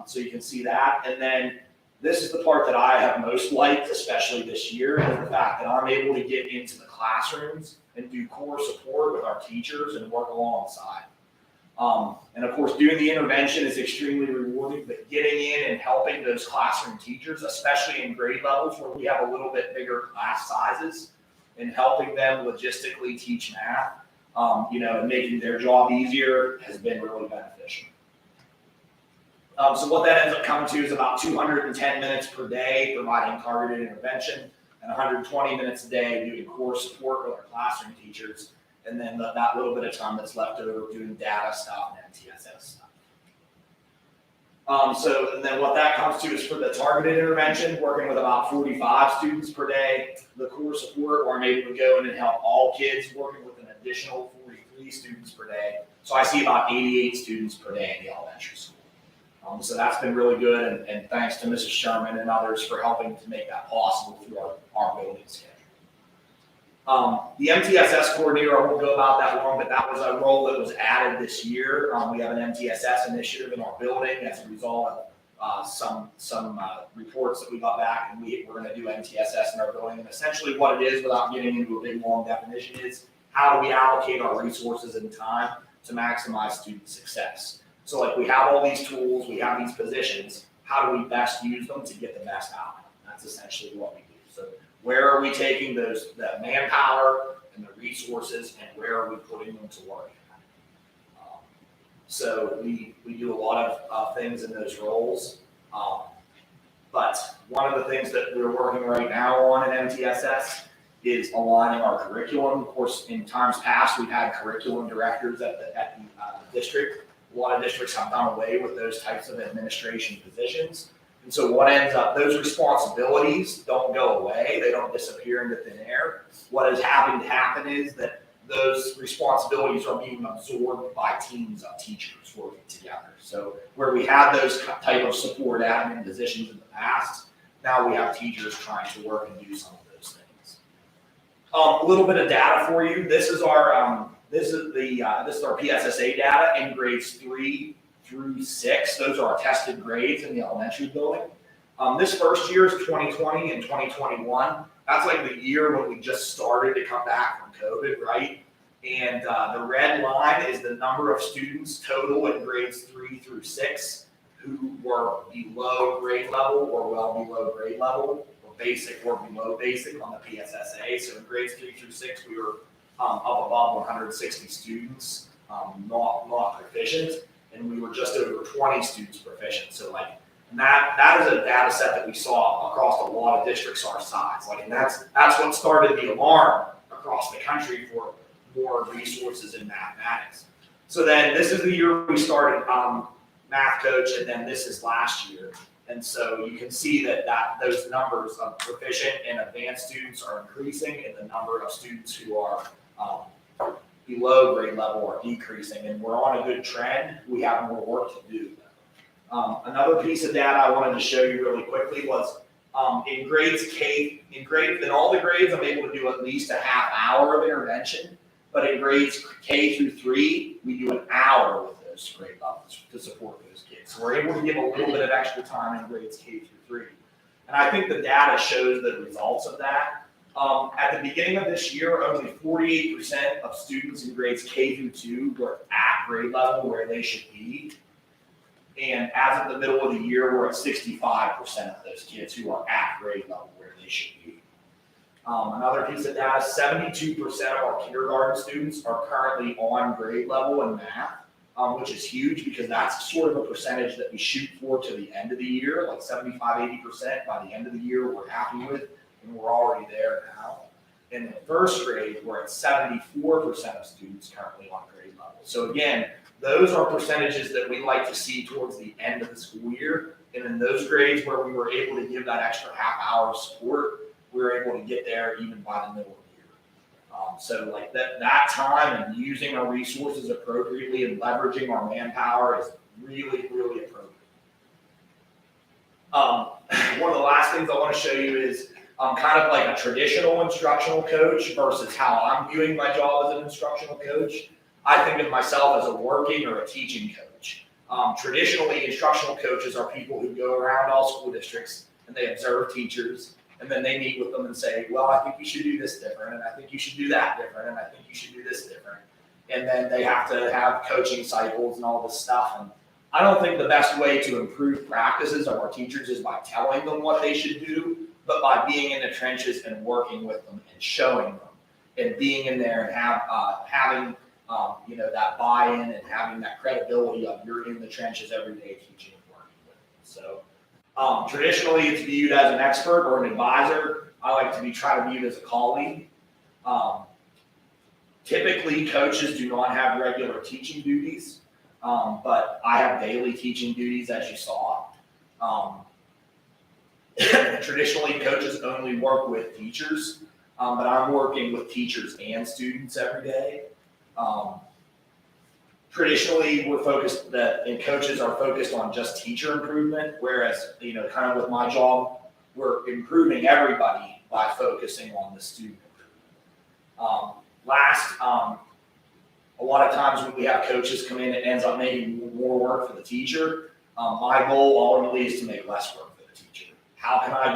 So you can see that. And then this is the part that I have most liked, especially this year, is the fact that I'm able to get into the classrooms and do core support with our teachers and work alongside. And of course, doing the intervention is extremely rewarding, but getting in and helping those classroom teachers, especially in grade levels where we have a little bit bigger class sizes, and helping them logistically teach math, and making their job easier has been really beneficial. So what that ends up coming to is about 210 minutes per day providing targeted intervention, and 120 minutes a day doing core support with our classroom teachers, and then that little bit of time that's left over doing data stuff and MTSS stuff. And then what that comes to is for the targeted intervention, working with about 45 students per day. The core support, where I'm able to go in and help all kids, working with an additional 43 students per day. So I see about 88 students per day in the elementary school. So that's been really good, and thanks to Mrs. Sherman and others for helping to make that possible through our building schedule. The MTSS coordinator, I won't go about that long, but that was a role that was added this year. We have an MTSS initiative in our building as a result of some reports that we got back, and we're going to do MTSS in our building. And essentially what it is, without getting into a big long definition, is how do we allocate our resources and time to maximize student success. So like we have all these tools, we have these positions, how do we best use them to get the best out? That's essentially what we do. So where are we taking the manpower and the resources, and where are we putting them to work? So we do a lot of things in those roles. But one of the things that we're working right now on in MTSS is aligning our curriculum. Of course, in times past, we've had curriculum directors at the district. A lot of districts have done away with those types of administration positions. And so what ends up, those responsibilities don't go away. They don't disappear into thin air. What is having to happen is that those responsibilities are being absorbed by teams of teachers working together. So where we had those type of support admin positions in the past, now we have teachers trying to work and do some of those things. A little bit of data for you. This is our PSSA data in grades 3 through 6. Those are our tested grades in the elementary building. This first year is 2020 and 2021. That's like the year when we just started to come back from COVID, right? And the red line is the number of students total in grades 3 through 6 who were below grade level or well below grade level, or basic or below basic on the PSSA. So in grades 3 through 6, we were up above 160 students, not proficient, and we were just over 20 students proficient. So like, and that is a data set that we saw across a lot of districts our size. Like, and that's what started the alarm across the country for more resources in mathematics. So then this is the year we started math coach, and then this is last year. And so you can see that those numbers of proficient and advanced students are increasing, and the number of students who are below grade level are decreasing, and we're on a good trend. We have more work to do. Another piece of data I wanted to show you really quickly was in all the grades, I'm able to do at least a half hour of intervention, but in grades K through 3, we do an hour with those grade levels to support those kids. So we're able to give a little bit of extra time in grades K through 3. And I think the data shows the results of that. At the beginning of this year, only 48% of students in grades K through 2 were at grade level where they should be. And as of the middle of the year, we're at 65% of those kids who are at grade level where they should be. Another piece of data, 72% of our kindergarten students are currently on grade level in math, which is huge because that's sort of a percentage that we shoot for to the end of the year, like 75-80% by the end of the year we're happy with, and we're already there now. In the first grade, we're at 74% of students currently on grade level. So again, those are percentages that we like to see towards the end of the school year. And in those grades where we were able to give that extra half hour of support, we were able to get there even by the middle of the year. So like that time and using our resources appropriately and leveraging our manpower is really, really appropriate. One of the last things I want to show you is kind of like a traditional instructional coach versus how I'm viewing my job as an instructional coach. I think of myself as a working or a teaching coach. Traditionally, instructional coaches are people who go around all school districts and they observe teachers, and then they meet with them and say, well, I think you should do this different, and I think you should do that different, and I think you should do this different. And then they have to have coaching cycles and all this stuff. And I don't think the best way to improve practices of our teachers is by telling them what they should do, but by being in the trenches and working with them and showing them and being in there and having that buy-in and having that credibility of you're in the trenches every day teaching and working with them. So traditionally it's viewed as an expert or an advisor. I like to try to view it as a colleague. Typically coaches do not have regular teaching duties, but I have daily teaching duties as you saw. Traditionally coaches only work with teachers, but I'm working with teachers and students every day. Traditionally, we're focused and coaches are focused on just teacher improvement, whereas, kind of with my job, we're improving everybody by focusing on the student improvement. A lot of times when we have coaches come in, it ends up making more work for the teacher. My goal ultimately is to make less work for the teacher. How can I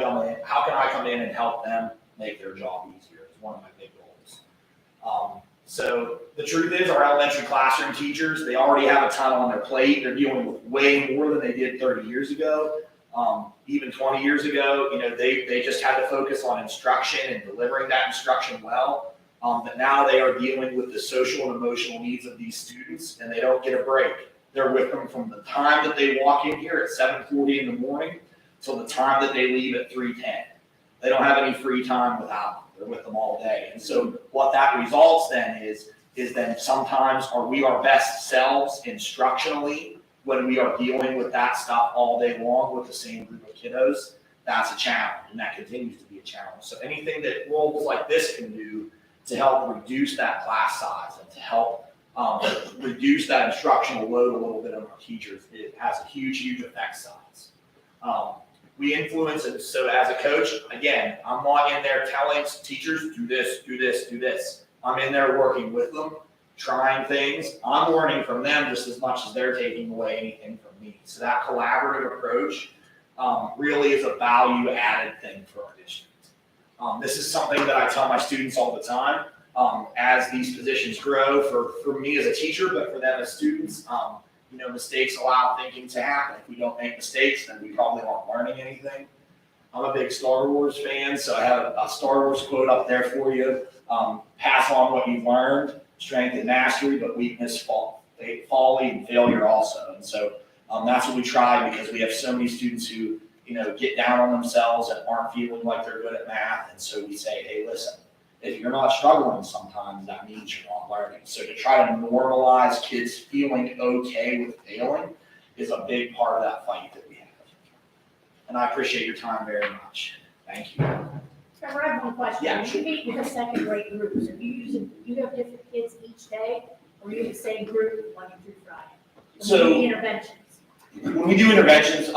come in and help them make their job easier? It's one of my big goals. So the truth is our elementary classroom teachers, they already have a ton on their plate. They're dealing with way more than they did 30 years ago. Even 20 years ago, they just had to focus on instruction and delivering that instruction well. But now they are dealing with the social and emotional needs of these students, and they don't get a break. They're with them from the time that they walk in here at 7:40 in the morning till the time that they leave at 3:10. They don't have any free time without them. They're with them all day. And so what that results then is then sometimes are we our best selves instructionally when we are dealing with that stuff all day long with the same group of kiddos. That's a challenge, and that continues to be a challenge. So anything that roles like this can do to help reduce that class size and to help reduce that instructional load a little bit on our teachers, it has a huge effect size. We influence it. So as a coach, again, I'm not in there telling teachers, do this, do this, do this. I'm in there working with them, trying things. I'm learning from them just as much as they're taking away anything from me. So that collaborative approach really is a value-added thing for our district. This is something that I tell my students all the time. As these positions grow, for me as a teacher, but for them as students, mistakes allow thinking to happen. If we don't make mistakes, then we probably aren't learning anything. I'm a big Star Wars fan, so I have a Star Wars quote up there for you. Pass on what you've learned, strength and mastery, but weakness, folly, and failure also. And so that's what we try, because we have so many students who, get down on themselves and aren't feeling like they're good at math. And so we say, hey, listen, if you're not struggling sometimes, that means you're not learning. So to try to normalize kids feeling okay with failing is a big part of that fight that we have. And I appreciate your time very much. Thank you. Trevor, I have one question. Yeah, You meet with the second grade groups. Are you have different kids each day, or are you the same group Monday through Friday? So- When you do interventions. When we do interventions,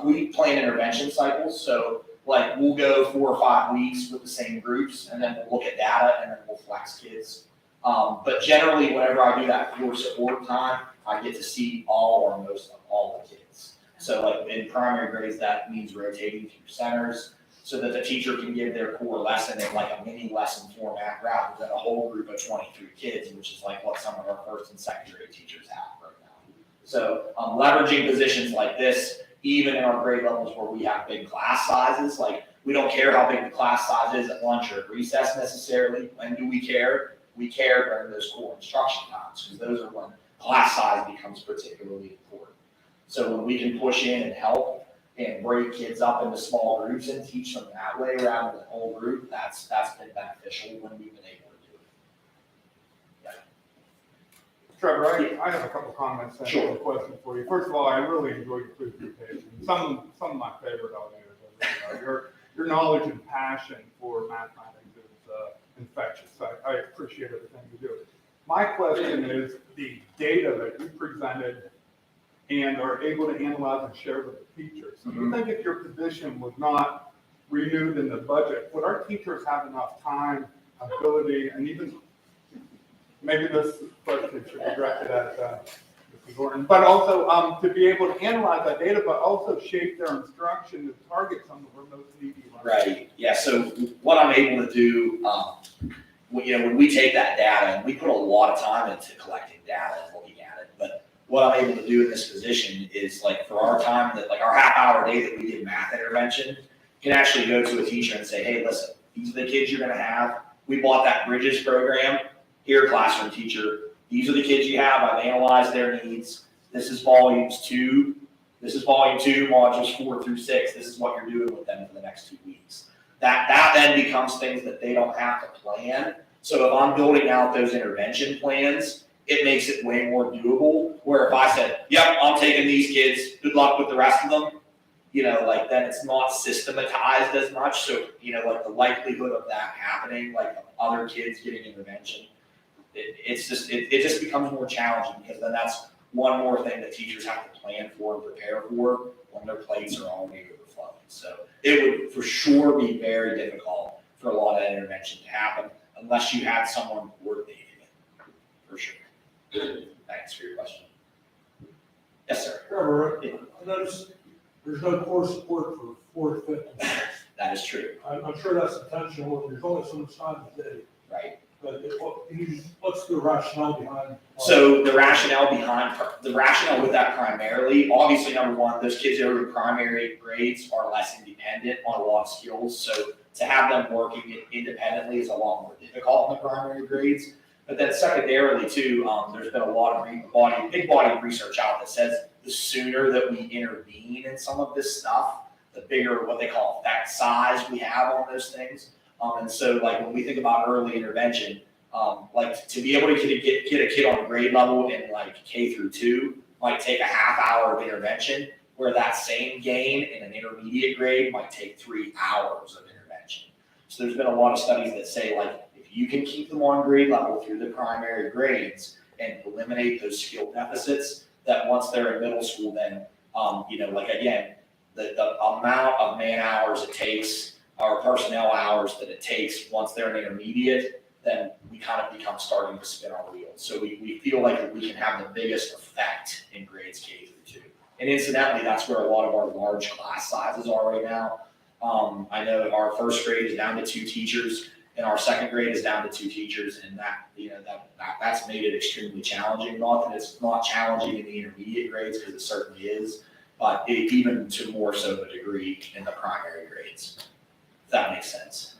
we plan intervention cycles. So like we'll go 4 or 5 weeks with the same groups, and then we'll look at data, and then we'll flex kids. But generally, whenever I do that core support time, I get to see all or most of all the kids. So like in primary grades, that means rotating through centers so that the teacher can give their core lesson in like a mini lesson format rather than a whole group of 23 kids, which is like what some of our first and second grade teachers have right now. So leveraging positions like this, even in our grade levels where we have big class sizes, like we don't care how big the class size is at lunch or at recess necessarily. When do we care? We care during those core instruction times, because those are when class size becomes particularly important. So when we can push in and help and break kids up into small groups and teach them that way rather than whole group, that's been beneficial when we've been able to do it. Trevor, I have a couple comments and Sure. a question for you. First of all, I really enjoyed your presentation. Some of my favorite audios. Your knowledge and passion for mathematics is infectious. I appreciate everything you do. My question is the data that you presented and are able to analyze and share with the teachers. Do you think if your position was not renewed in the budget, would our teachers have enough time, ability, and even maybe this question should be directed at Mrs. Gordon, but also to be able to analyze that data, but also shape their instruction to target some of our most needy learners? Right, yeah, so what I'm able to do, when we take that data, and we put a lot of time into collecting data and looking at it, but what I'm able to do in this position is like for our time, that like our half-hour day that we did math intervention, can actually go to a teacher and say, hey, listen, these are the kids you're gonna have. We bought that Bridges program. Here, classroom teacher, these are the kids you have. I've analyzed their needs. This is volumes 2. This is volume 2, modules 4 through 6. This is what you're doing with them for the next 2 weeks. That then becomes things that they don't have to plan. So if I'm building out those intervention plans, it makes it way more doable. Where if I said, yep, I'm taking these kids, good luck with the rest of them, then it's not systematized as much. So, the likelihood of that happening, like other kids getting intervention, it just becomes more challenging, because then that's one more thing that teachers have to plan for and prepare for when their plates are already overflowing. So it would for sure be very difficult for a lot of intervention to happen unless you had someone coordinating it, for sure. Thanks for your question. Yes, sir. Trevor, I noticed there's no core support for fourth, fifth, and sixth. That is true, I'm sure that's intentional, and there's only so much time a day, right? but what's the rationale behind? So the rationale with that primarily, obviously, number one, those kids that are in primary grades are less independent on a lot of skills. So to have them working independently is a lot more difficult in the primary grades. But then secondarily too, there's been a lot of big body of research out that says the sooner that we intervene in some of this stuff, the bigger what they call effect size we have on those things. And so like when we think about early intervention, like to be able to get a kid on a grade level in like K through 2 might take a half hour of intervention, where that same gain in an intermediate grade might take 3 hours of intervention. So there's been a lot of studies that say like if you can keep them on grade level through the primary grades and eliminate those skill deficits, that once they're in middle school, then again, the amount of man hours it takes, or personnel hours that it takes once they're in intermediate, then we kind of become starting to spin our wheels. So we feel like we can have the biggest effect in grades K through 2. And incidentally, that's where a lot of our large class sizes are right now. I know our first grade is down to 2 teachers, and our second grade is down to 2 teachers, and that's made it extremely challenging. Not that it's not challenging in the intermediate grades, because it certainly is, but even to more so a degree in the primary grades, if that makes sense.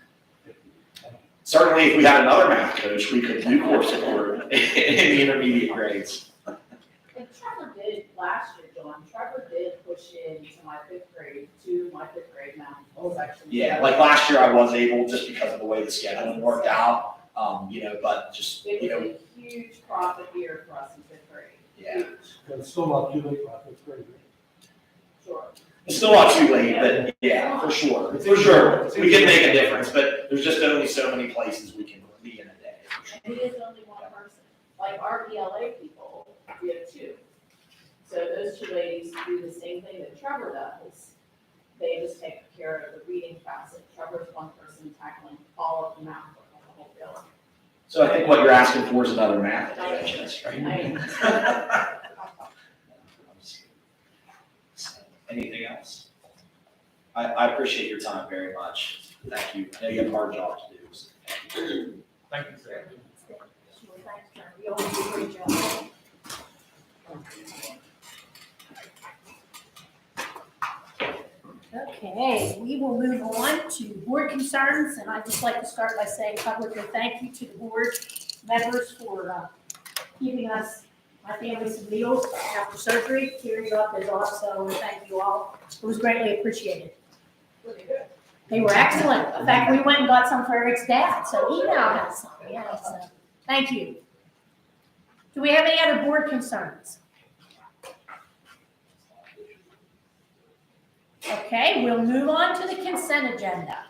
Certainly, if we had another math coach, we could do course support in the intermediate grades. And Trevor did last year, John, Trevor did push into my fifth grade math section. Yeah, like last year I was able, just because of the way the scheduling worked out, but just, It was a huge profit year for us in fifth grade. yeah. Huge. But it's still not too late for fifth grade. Sure. It's still not too late, but yeah, for sure. We can make a difference, but there's just only so many places we can be in a day. And he is only one person. Like our ELA people, we have 2. So those 2 ladies do the same thing that Trevor does. They just take care of the reading facet. Trevor's one person tackling all of the math work on the whole bill. So I think what you're asking for is another math interventionist, right? Anything else? I appreciate your time very much. Thank you. I know you have a hard job to do. So thank you. Thank you, sir. You always do a great job. Okay, we will move on to board concerns, and I'd just like to start by saying publicly thank you to the board members for keeping us, my family, some meals after surgery. Tearing up is off, so thank you all. It was greatly appreciated. They were excellent. In fact, we went and got some for Eric's dad, so he now has some. Yeah, so thank you. Do we have any other board concerns? Okay, we'll move on to the consent agenda.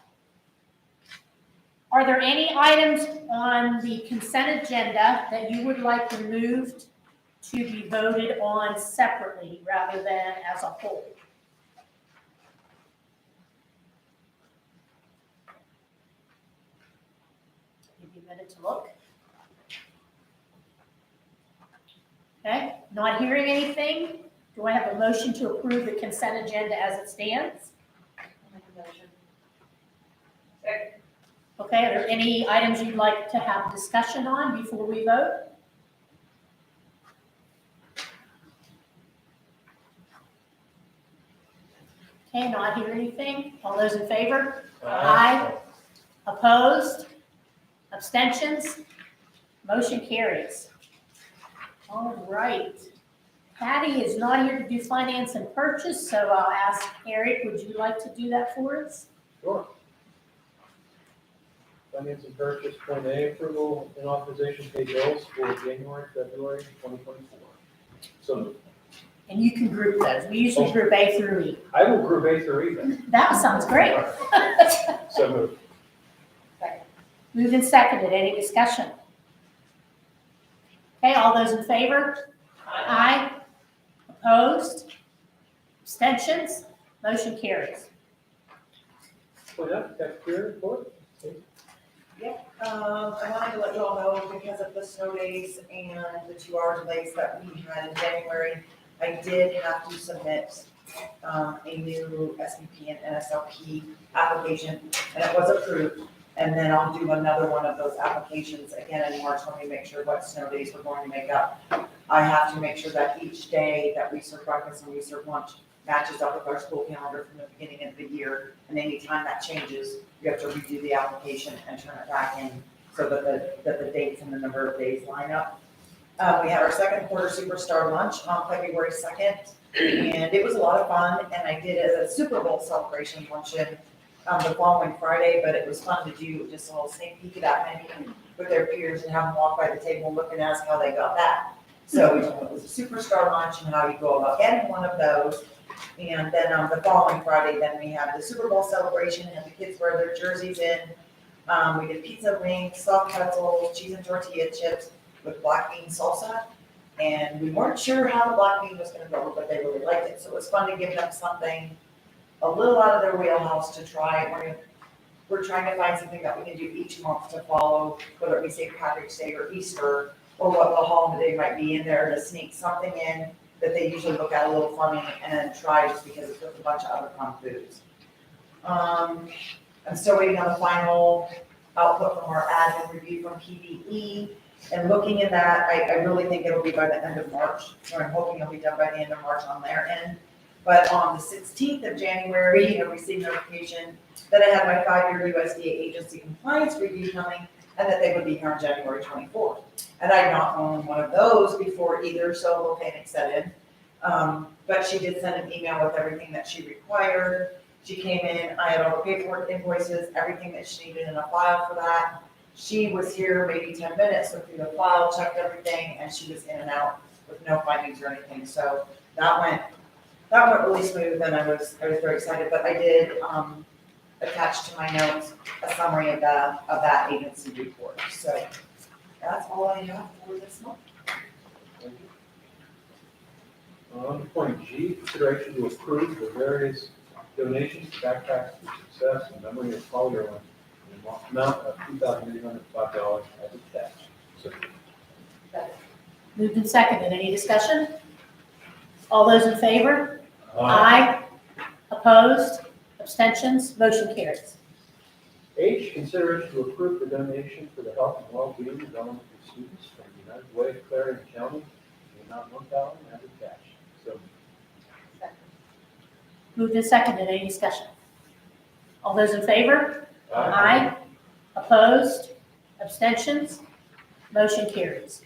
Are there any items on the consent agenda that you would like removed to be voted on separately rather than as a whole? Give you a minute to look. Okay, not hearing anything. Do I have a motion to approve the consent agenda as it stands? Okay, are there any items you'd like to have discussion on before we vote? Okay, not hear anything. All those in favor? Aye. Opposed? Abstentions? Motion carries. All right. Patty is not here to do finance and purchase, so I'll ask Eric, would you like to do that for us? Sure. Finance and purchase, point A, approval and authorization to pay bills for January, February 2024. So And you can group those. We usually group A through E. I will group A through E then. That sounds great. So moved. Moved and seconded. Any discussion? Okay, all those in favor? Aye. Opposed? Abstentions? Motion carries. Point F, cafeteria report. I wanted to let you all know, because of the snow days and the 2 hour delays that we had in January, I did have to submit a new SVP and NSLP application, and it was approved. And then I'll do another one of those applications again in March when we make sure what snow days we're going to make up. I have to make sure that each day that we serve breakfast and we serve lunch matches up with our school calendar from the beginning of the year. And anytime that changes, you have to redo the application and turn it back in so that the dates and the number of days line up. We had our second quarter superstar lunch on February 2nd, and it was a lot of fun. And I did a Super Bowl celebration luncheon the following Friday, but it was fun to do just a little sneak peek of that menu with their peers and have them walk by the table and look and ask how they got that. So it was a superstar lunch and how you go about getting one of those. And then the following Friday, then we have the Super Bowl celebration and the kids wear their jerseys in. We did pizza, wings, soft pretzels, cheese and tortilla chips with black bean salsa. And we weren't sure how the black bean was gonna go, but they really liked it. So it was fun to give them something a little out of their wheelhouse to try. We're trying to find something that we can do each month to follow, whether it be St. Patrick's Day or Easter, or what the holiday might be in there, to sneak something in that they usually look at a little funny and try just because it's with a bunch of other fun foods. I'm still waiting on the final output from our admin review from PVE. And looking at that, I really think it'll be by the end of March, or I'm hoping it'll be done by the end of March on their end. But on the 16th of January, I received notification that I had my 5-year USDA agency compliance review coming, and that they would be here on January 24th. And I'd not owned one of those before either, so we'll pay an extended. But she did send an email with everything that she required. She came in, I had all the paperwork, invoices, everything that she needed in a file for that. She was here maybe 10 minutes, went through the file, checked everything, and she was in and out with no findings or anything. So that went really smooth, and I was very excited. But I did attach to my notes a summary of that agency report. So that's all I have for this month. Thank you. On point G, consideration to approve the various donations to Backpacks for Success in memory of Paul Yerlin in the amount of $2,805 as attached. So, Moved and seconded. Any discussion? All those in favor? Aye. Opposed? Abstentions? Motion carries. H, consideration to approve the donation for the health and well-being of elementary students from the United Way of Clarion County in the amount of $1,000 as attached. So, Moved and seconded. Any discussion? All those in favor? Aye. Opposed? Abstentions? Motion carries.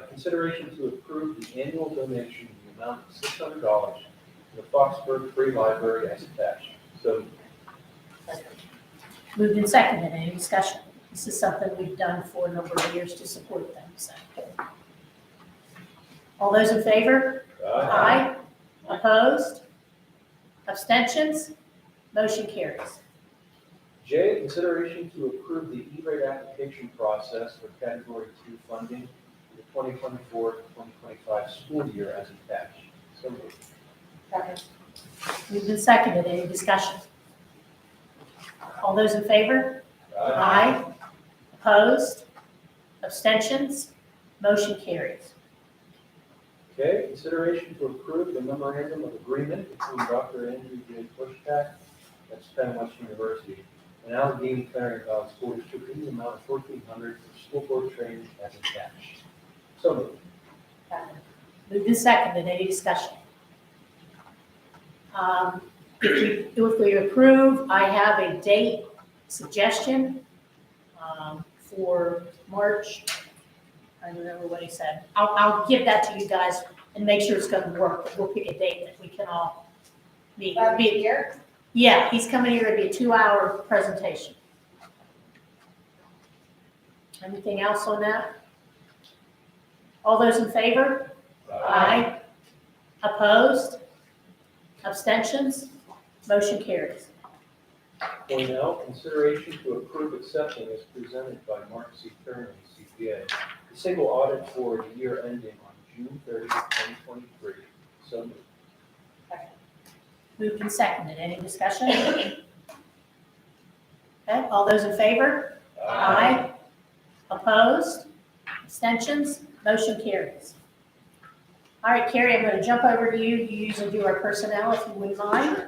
Consideration to approve the annual donation in the amount of $600 to the Foxburg Free Library as attached. So, Moved and seconded. Any discussion? This is something we've done for a number of years to support them, so. All those in favor? Aye. Opposed? Abstentions? Motion carries. J, consideration to approve the E-rate application process for Category 2 funding for the 2024-2025 school year as attached. So moved. Moved and seconded. Any discussion? All those in favor? Aye. Opposed? Abstentions? Motion carries. Okay, consideration to approve the memorandum of agreement between Dr. Andrew J. Pushpak at Penn West University and Allegheny Clarion Valley School District in the amount of $1,400 for school board training as attached. So moved. Moved and seconded. Any discussion? If we approve, I have a date suggestion for March. I don't remember what he said. I'll give that to you guys and make sure it's going to work. But we'll pick a date that we can all meet. Here? Yeah, he's coming here. It'll be a 2-hour presentation. Anything else on that? All those in favor? Aye. Opposed? Abstentions? Motion carries. Point L, consideration to approve accepting as presented by Mark C. Kearney, CPA, the single audit for the year ending on June 30, 2023. So moved. Moved and seconded. Any discussion? Okay, all those in favor? Aye. Opposed? Abstentions? Motion carries. All right, Carrie, I'm going to jump over to you. You usually do our personnel, if you wouldn't mind.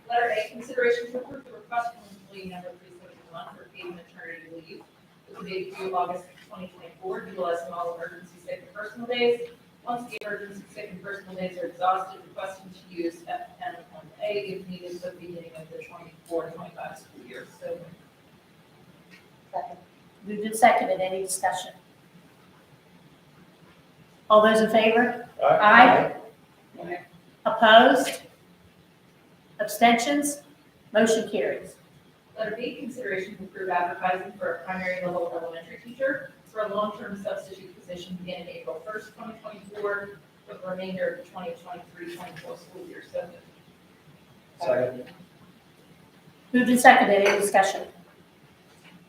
Letter A, consideration to approve the request from employee number 371 for paid maternity leave with the date due August 2024, utilizing all emergency sick and personal days. Once the emergency sick and personal days are exhausted, requesting to use FN1A if needed at the beginning of the 24-25 school year. So Moved and seconded. Any discussion? All those in favor? Aye. Opposed? Abstentions? Motion carries. Letter B, consideration to approve advertising for a primary level elementary teacher for a long-term substitute position beginning April 1st, 2024, for the remainder of the 2023-24 school year. So moved. Second. Moved and seconded. Any discussion?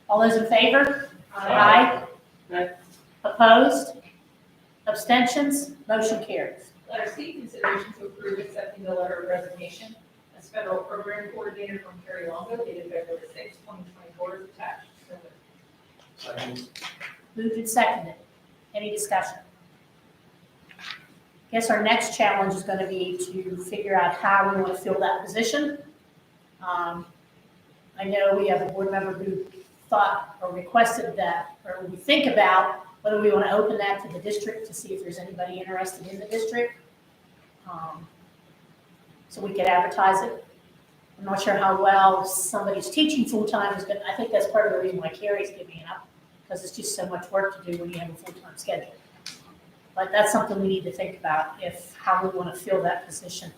All those in favor? Aye. Opposed? Abstentions? Motion carries. Letter C, consideration to approve accepting the letter of resignation as federal program coordinator from Carrie Longo dated February 6, 2024 is attached. So moved. Second. Moved and seconded. Any discussion? Guess our next challenge is going to be to figure out how we want to fill that position. I know we have a board member who thought or requested that, or we think about whether we want to open that to the district to see if there's anybody interested in the district. So we could advertise it. I'm not sure how well somebody's teaching full-time is, but I think that's part of the reason why Carrie's giving it up, because it's just so much work to do when you have a full-time schedule. But that's something we need to think about, if, how we want to fill that position.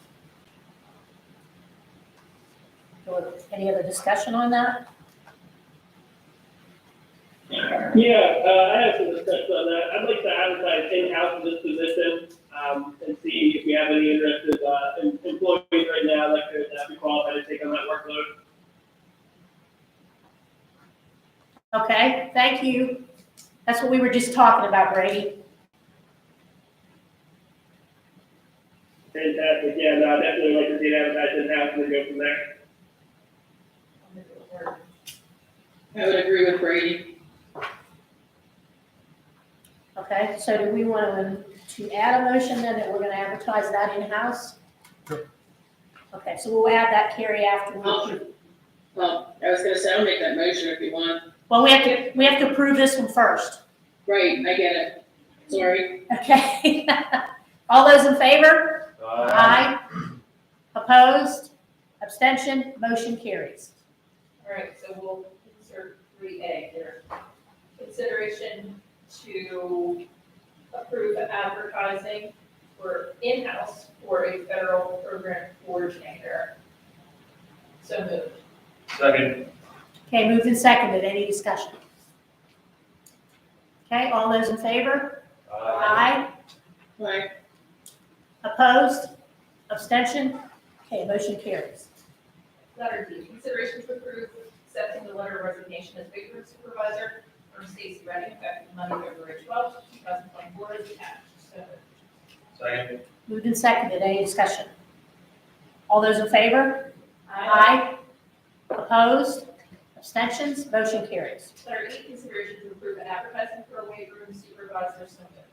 Any other discussion on that? Yeah, I have some discussion on that. I'd like to advertise in-house in this position, and see if we have any interested, employees right now that could be qualified to take on that workload. Okay, thank you. That's what we were just talking about, Brady. Fantastic, yeah, no, I'd definitely like to see it advertised in-house and then go from there. I would agree with Brady. Okay, so do we want to add a motion then that we're gonna advertise that in-house? Sure. Okay, so we'll add that, Carrie, afterwards. Well, I was gonna say, I'll make that motion if you want. Well, we have to approve this one first. Right, I get it. Sorry. Okay. All those in favor? Aye. Opposed? Abstention? Motion carries. All right, so we'll insert 3A here. Consideration to approve advertising for in-house for a federal program coordinator. So moved. Second. Okay, moved and seconded. Any discussion? Okay, all those in favor? Aye. Right. Opposed? Abstention? Okay, motion carries. Letter D, consideration to approve accepting the letter of resignation as Big Room Supervisor from Stacy Redding, effective Monday, February 12th, 2024, as attached. So moved. Second. Moved and seconded. Any discussion? All those in favor? Aye. Opposed? Abstentions? Motion carries. Letter E, consideration to approve an advertising for a weight room supervisor. So moved.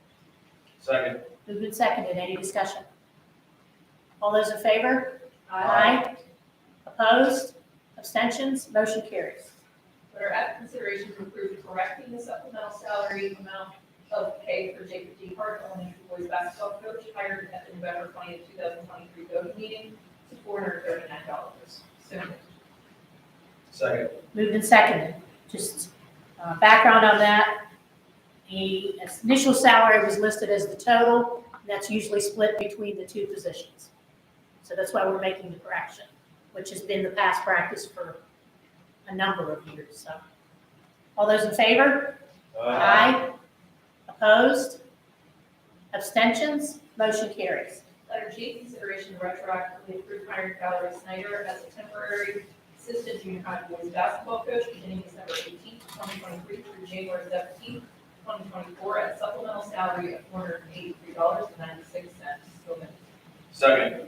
Second. Moved and seconded. Any discussion? All those in favor? Opposed? Abstentions? Motion carries. Letter F, consideration to approve correcting the supplemental salary amount of pay for Jacob D. Hart, elementary boys basketball coach, hired at the November 20th, 2023 vote meeting to $439. So moved. Second. Moved and seconded. Just background on that. The initial salary was listed as the total, and that's usually split between the two positions. So that's why we're making the correction, which has been the past practice for a number of years, so. All those in favor? Aye. Opposed? Abstentions? Motion carries. Letter G, consideration to retroactively approve hiring Valerie Snyder as a temporary assistant junior high boys basketball coach beginning December 18th, 2023 through January 17th, 2024 at a supplemental salary of $483.96. So moved. Second.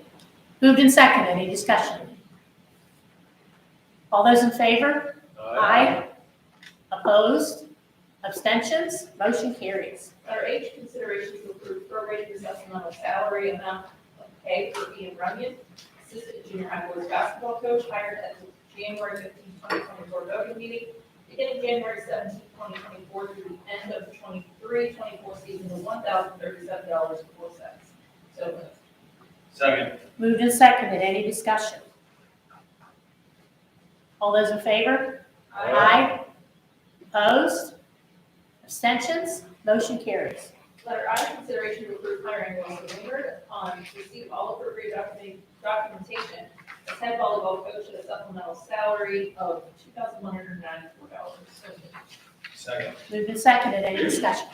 Moved and seconded. Any discussion? All those in favor? Aye. Opposed? Abstentions? Motion carries. Letter H, consideration to approve prorated supplemental salary amount of pay for Ian Runyon, assistant junior high boys basketball coach, hired at the January 15th, 2024 voting meeting, beginning January 17th, 2024 through the end of the 23-24 season to $1,037.04. So moved. Second. Moved and seconded. Any discussion? All those in favor? Aye. Opposed? Abstentions? Motion carries. Letter I, consideration to approve hiring Wilson Wingard on receipt of all appropriate documentation as head volleyball coach at a supplemental salary of $2,194. So moved. Second. Moved and seconded. Any discussion?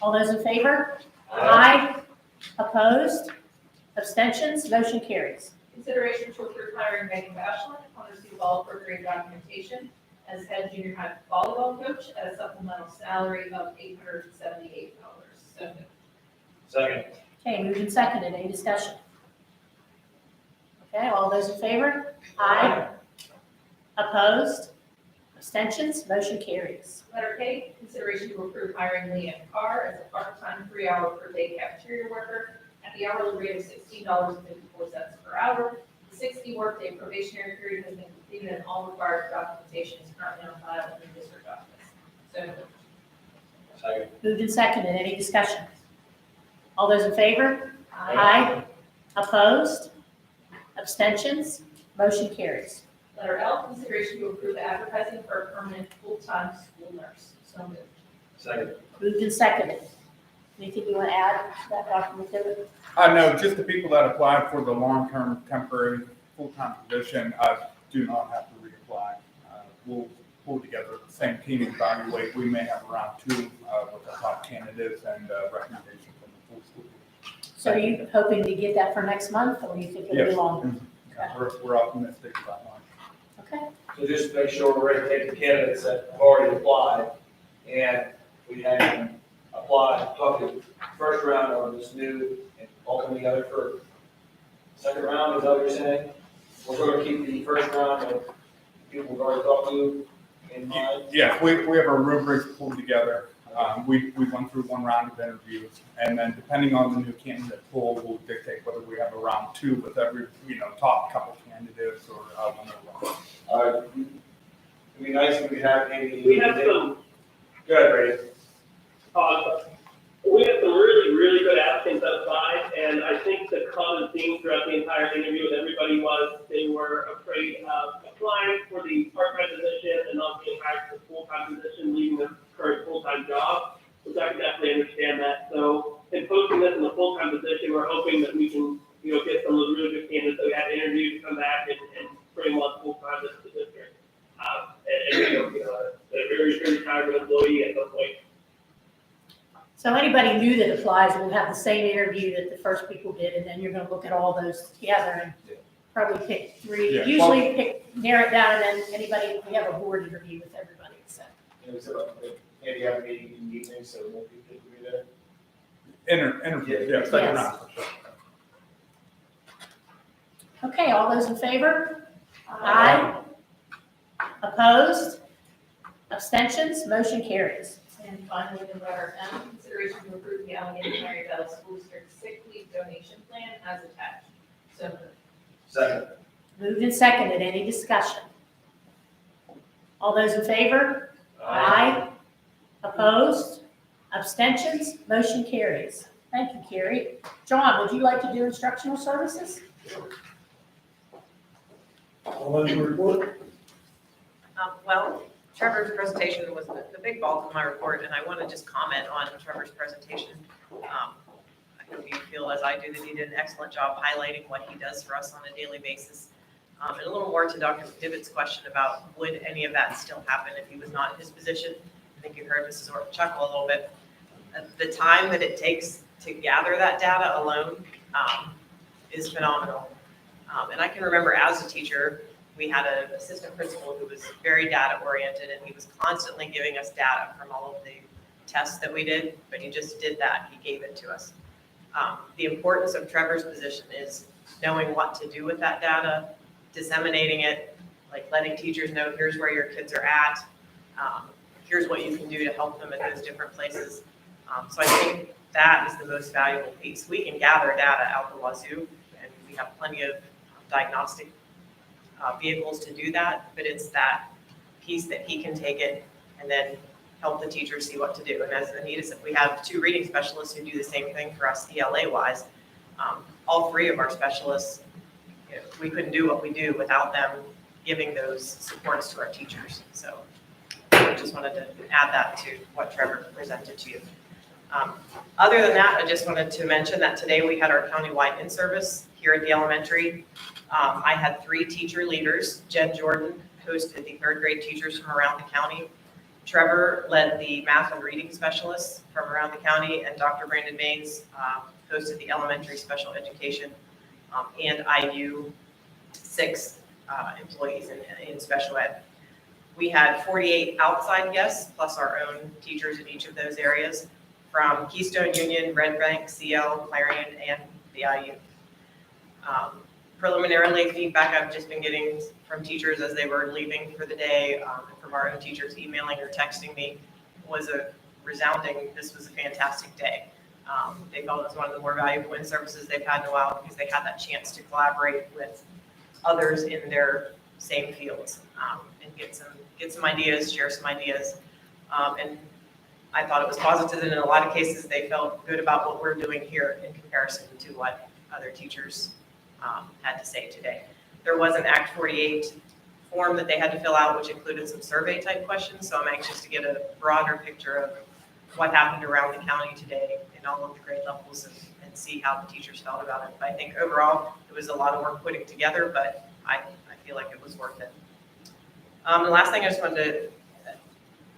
All those in favor? Aye. Opposed? Abstentions? Motion carries. Consideration to approve hiring Megan Bachelor on receipt of all appropriate documentation as head junior high volleyball coach at a supplemental salary of $878. So moved. Second. Okay, moved and seconded. Any discussion? Okay, all those in favor? Aye. Opposed? Abstentions? Motion carries. Letter K, consideration to approve hiring Leanne Carr as a part-time 3-hour per day cafeteria worker at the hourly rate of $16.54 per hour. The 60 60 workday probationary period has been completed and all required documentation is currently on file in the district office. So moved. Second. Moved and seconded, any discussion? All those in favor? Aye. Opposed? Abstentions? Motion carries. Letter L, consideration to approve advertising for a permanent full-time school nurse. So moved. Second. Moved and seconded. Anything you want to add to that, Dr. McKibben? No, just the people that applied for the long-term temporary full-time position, do not have to reapply. We'll pull together the same team and evaluate. We may have around 2 with the top candidates and recommendation from the full school. So are you hoping to get that for next month, or do you think it'll be Yes. longer? We're optimistic about that. Okay. So just to make sure we're ready to take the candidates that have already applied, and we had them apply, probably first round on this new, and ultimately other for second round, is that what you're saying? We're gonna keep the first round of people we've already talked to in mind? Yeah, we have a rubric pulled together. We went through 1 round of interviews, and then depending on the new candidate pool, will dictate whether we have a round 2 with every, top couple candidates or one of them. It'd be nice if we have maybe. We have some, Go ahead, Brady. we have some really good applicants outside, and I think the common theme throughout the entire interview with everybody was they were afraid of applying for the part-time position and not being hired for the full-time position, leaving their current full-time job, which I can definitely understand that. So in posting this in the full-time position, we're hoping that we can, get some of those really good candidates that we had interviewed to come back and bring them on full-time to the district. A very retirement employee at some point. So anybody new that applies will have the same interview that the first people did, and then you're gonna look at all those together and probably pick 3. Yeah. Usually narrow it down, and then anybody, we have a board interview with everybody, so. We said, maybe have a meeting in the evening, so more people can be there. Interview, yeah, second Yes. round for sure. Okay, all those in favor? Aye. Opposed? Abstentions? Motion carries. And finally, the letter M, consideration to approve the Allegheny County Valley School District sick leave donation plan as attached. So moved. Second. Moved and seconded, any discussion? All those in favor? Aye. Opposed? Abstentions? Motion carries. Thank you, Carrie. John, would you like to do instructional services? All those report? Well, Trevor's presentation was the big bulk of my report, and I want to just comment on Trevor's presentation. I hope you feel as I do that he did an excellent job highlighting what he does for us on a daily basis. And a little more to Dr. McDivitt's question about would any of that still happen if he was not in his position. I think you heard Mrs. Orr chuckle a little bit. The time that it takes to gather that data alone is phenomenal. And I can remember as a teacher, we had an assistant principal who was very data oriented, and he was constantly giving us data from all of the tests that we did, but he just did that, he gave it to us. The importance of Trevor's position is knowing what to do with that data, disseminating it, like letting teachers know, here's where your kids are at, here's what you can do to help them at those different places. So I think that is the most valuable piece. We can gather data out the wazoo, and we have plenty of diagnostic vehicles to do that, but it's that piece that he can take it and then help the teachers see what to do. And as Anita said, we have 2 reading specialists who do the same thing for us ELA-wise. All 3 of our specialists, we couldn't do what we do without them giving those supports to our teachers. So I just wanted to add that to what Trevor presented to you. Other than that, I just wanted to mention that today we had our countywide in-service here at the elementary. I had 3 teacher leaders. Jen Jordan hosted the 3rd grade teachers from around the county. Trevor led the math and reading specialists from around the county, and Dr. Brandon Maines hosted the elementary special education and IU 6 employees in special ed. We had 48 outside guests, plus our own teachers in each of those areas, from Keystone Union, Red Bank, CL, Clarion, and the IU. Preliminarily, feedback I've just been getting from teachers as they were leaving for the day, from our own teachers emailing or texting me, was a resounding, this was a fantastic day. They felt it was one of the more valuable in-services they've had in a while because they had that chance to collaborate with others in their same fields, and get some ideas, share some ideas. And I thought it was positive, and in a lot of cases, they felt good about what we're doing here in comparison to what other teachers had to say today. There was an Act 48 form that they had to fill out, which included some survey type questions, so I'm anxious to get a broader picture of what happened around the county today in all of the grade levels and see how the teachers felt about it. But I think overall, it was a lot of work putting together, but I feel like it was worth it. The last thing I just wanted to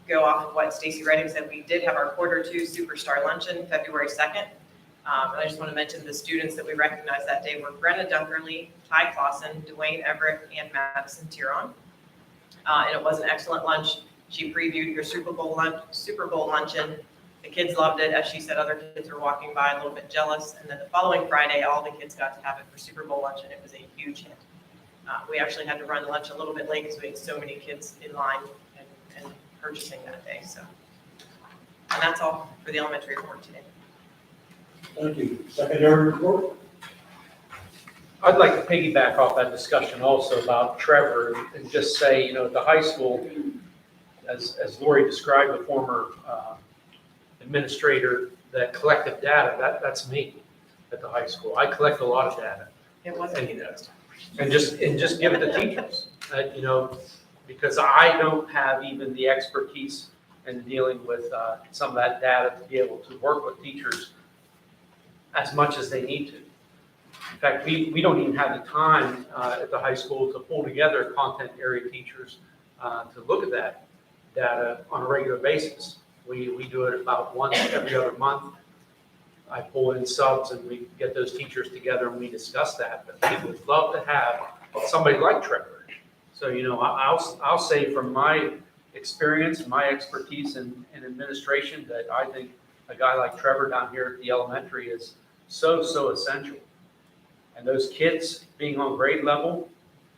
go off of what Stacy Redding said, we did have our Q2 Superstar Luncheon February 2nd. And I just want to mention the students that we recognized that day were Brenna Dunkerley, Ty Clausen, Dwayne Everett, and Madison Tiron. And it was an excellent lunch. She previewed your Super Bowl luncheon. The kids loved it. As she said, other kids were walking by a little bit jealous. And then the following Friday, all the kids got to have it for Super Bowl lunch, and it was a huge hit. We actually had to run lunch a little bit late because we had so many kids in line and purchasing that day. So, and that's all for the elementary report today. Thank you. Secondary report? I'd like to piggyback off that discussion also about Trevor and just say, you know, at the high school, as Lori described, the former administrator that collected data, that's me at the high school. I collect a lot of data. It wasn't you guys. And just give it to teachers, you know, because I don't have even the expertise in dealing with some of that data to be able to work with teachers as much as they need to. In fact, we don't even have the time at the high school to pull together content area teachers to look at that data on a regular basis. We do it about once every other month. I pull in subs and we get those teachers together and we discuss that. But we would love to have somebody like Trevor. So, you know, I'll say from my experience, my expertise in administration, that I think a guy like Trevor down here at the elementary is so essential. And those kids being on grade level,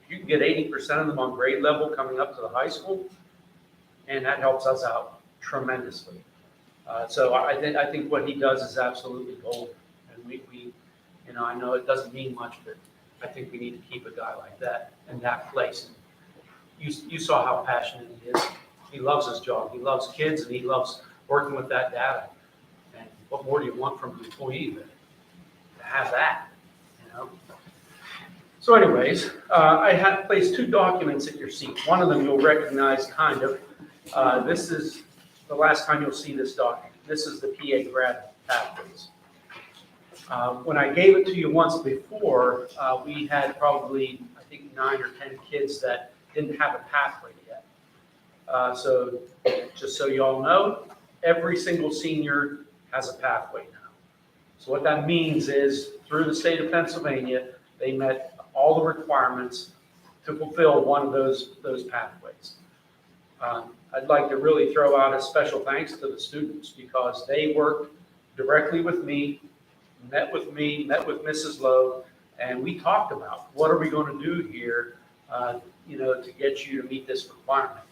you can get 80% of them on grade level coming up to the high school, and that helps us out tremendously. So I think what he does is absolutely gold. And we, you know, I know it doesn't mean much, but I think we need to keep a guy like that in that place. You saw how passionate he is. He loves his job. He loves kids, and he loves working with that data. And what more do you want from an employee than to have that, you know? So anyways, I had placed 2 documents at your seat. One of them you'll recognize kind of. This is the last time you'll see this document. This is the PA grad pathways. When I gave it to you once before, we had probably, I think, 9 or 10 kids that didn't have a pathway yet. So just so you all know, every single senior has a pathway now. So what that means is, through the state of Pennsylvania, they met all the requirements to fulfill one of those pathways. I'd like to really throw out a special thanks to the students, because they worked directly with me, met with Mrs. Lowe, and we talked about what are we going to do here, you know, to get you to meet this requirement.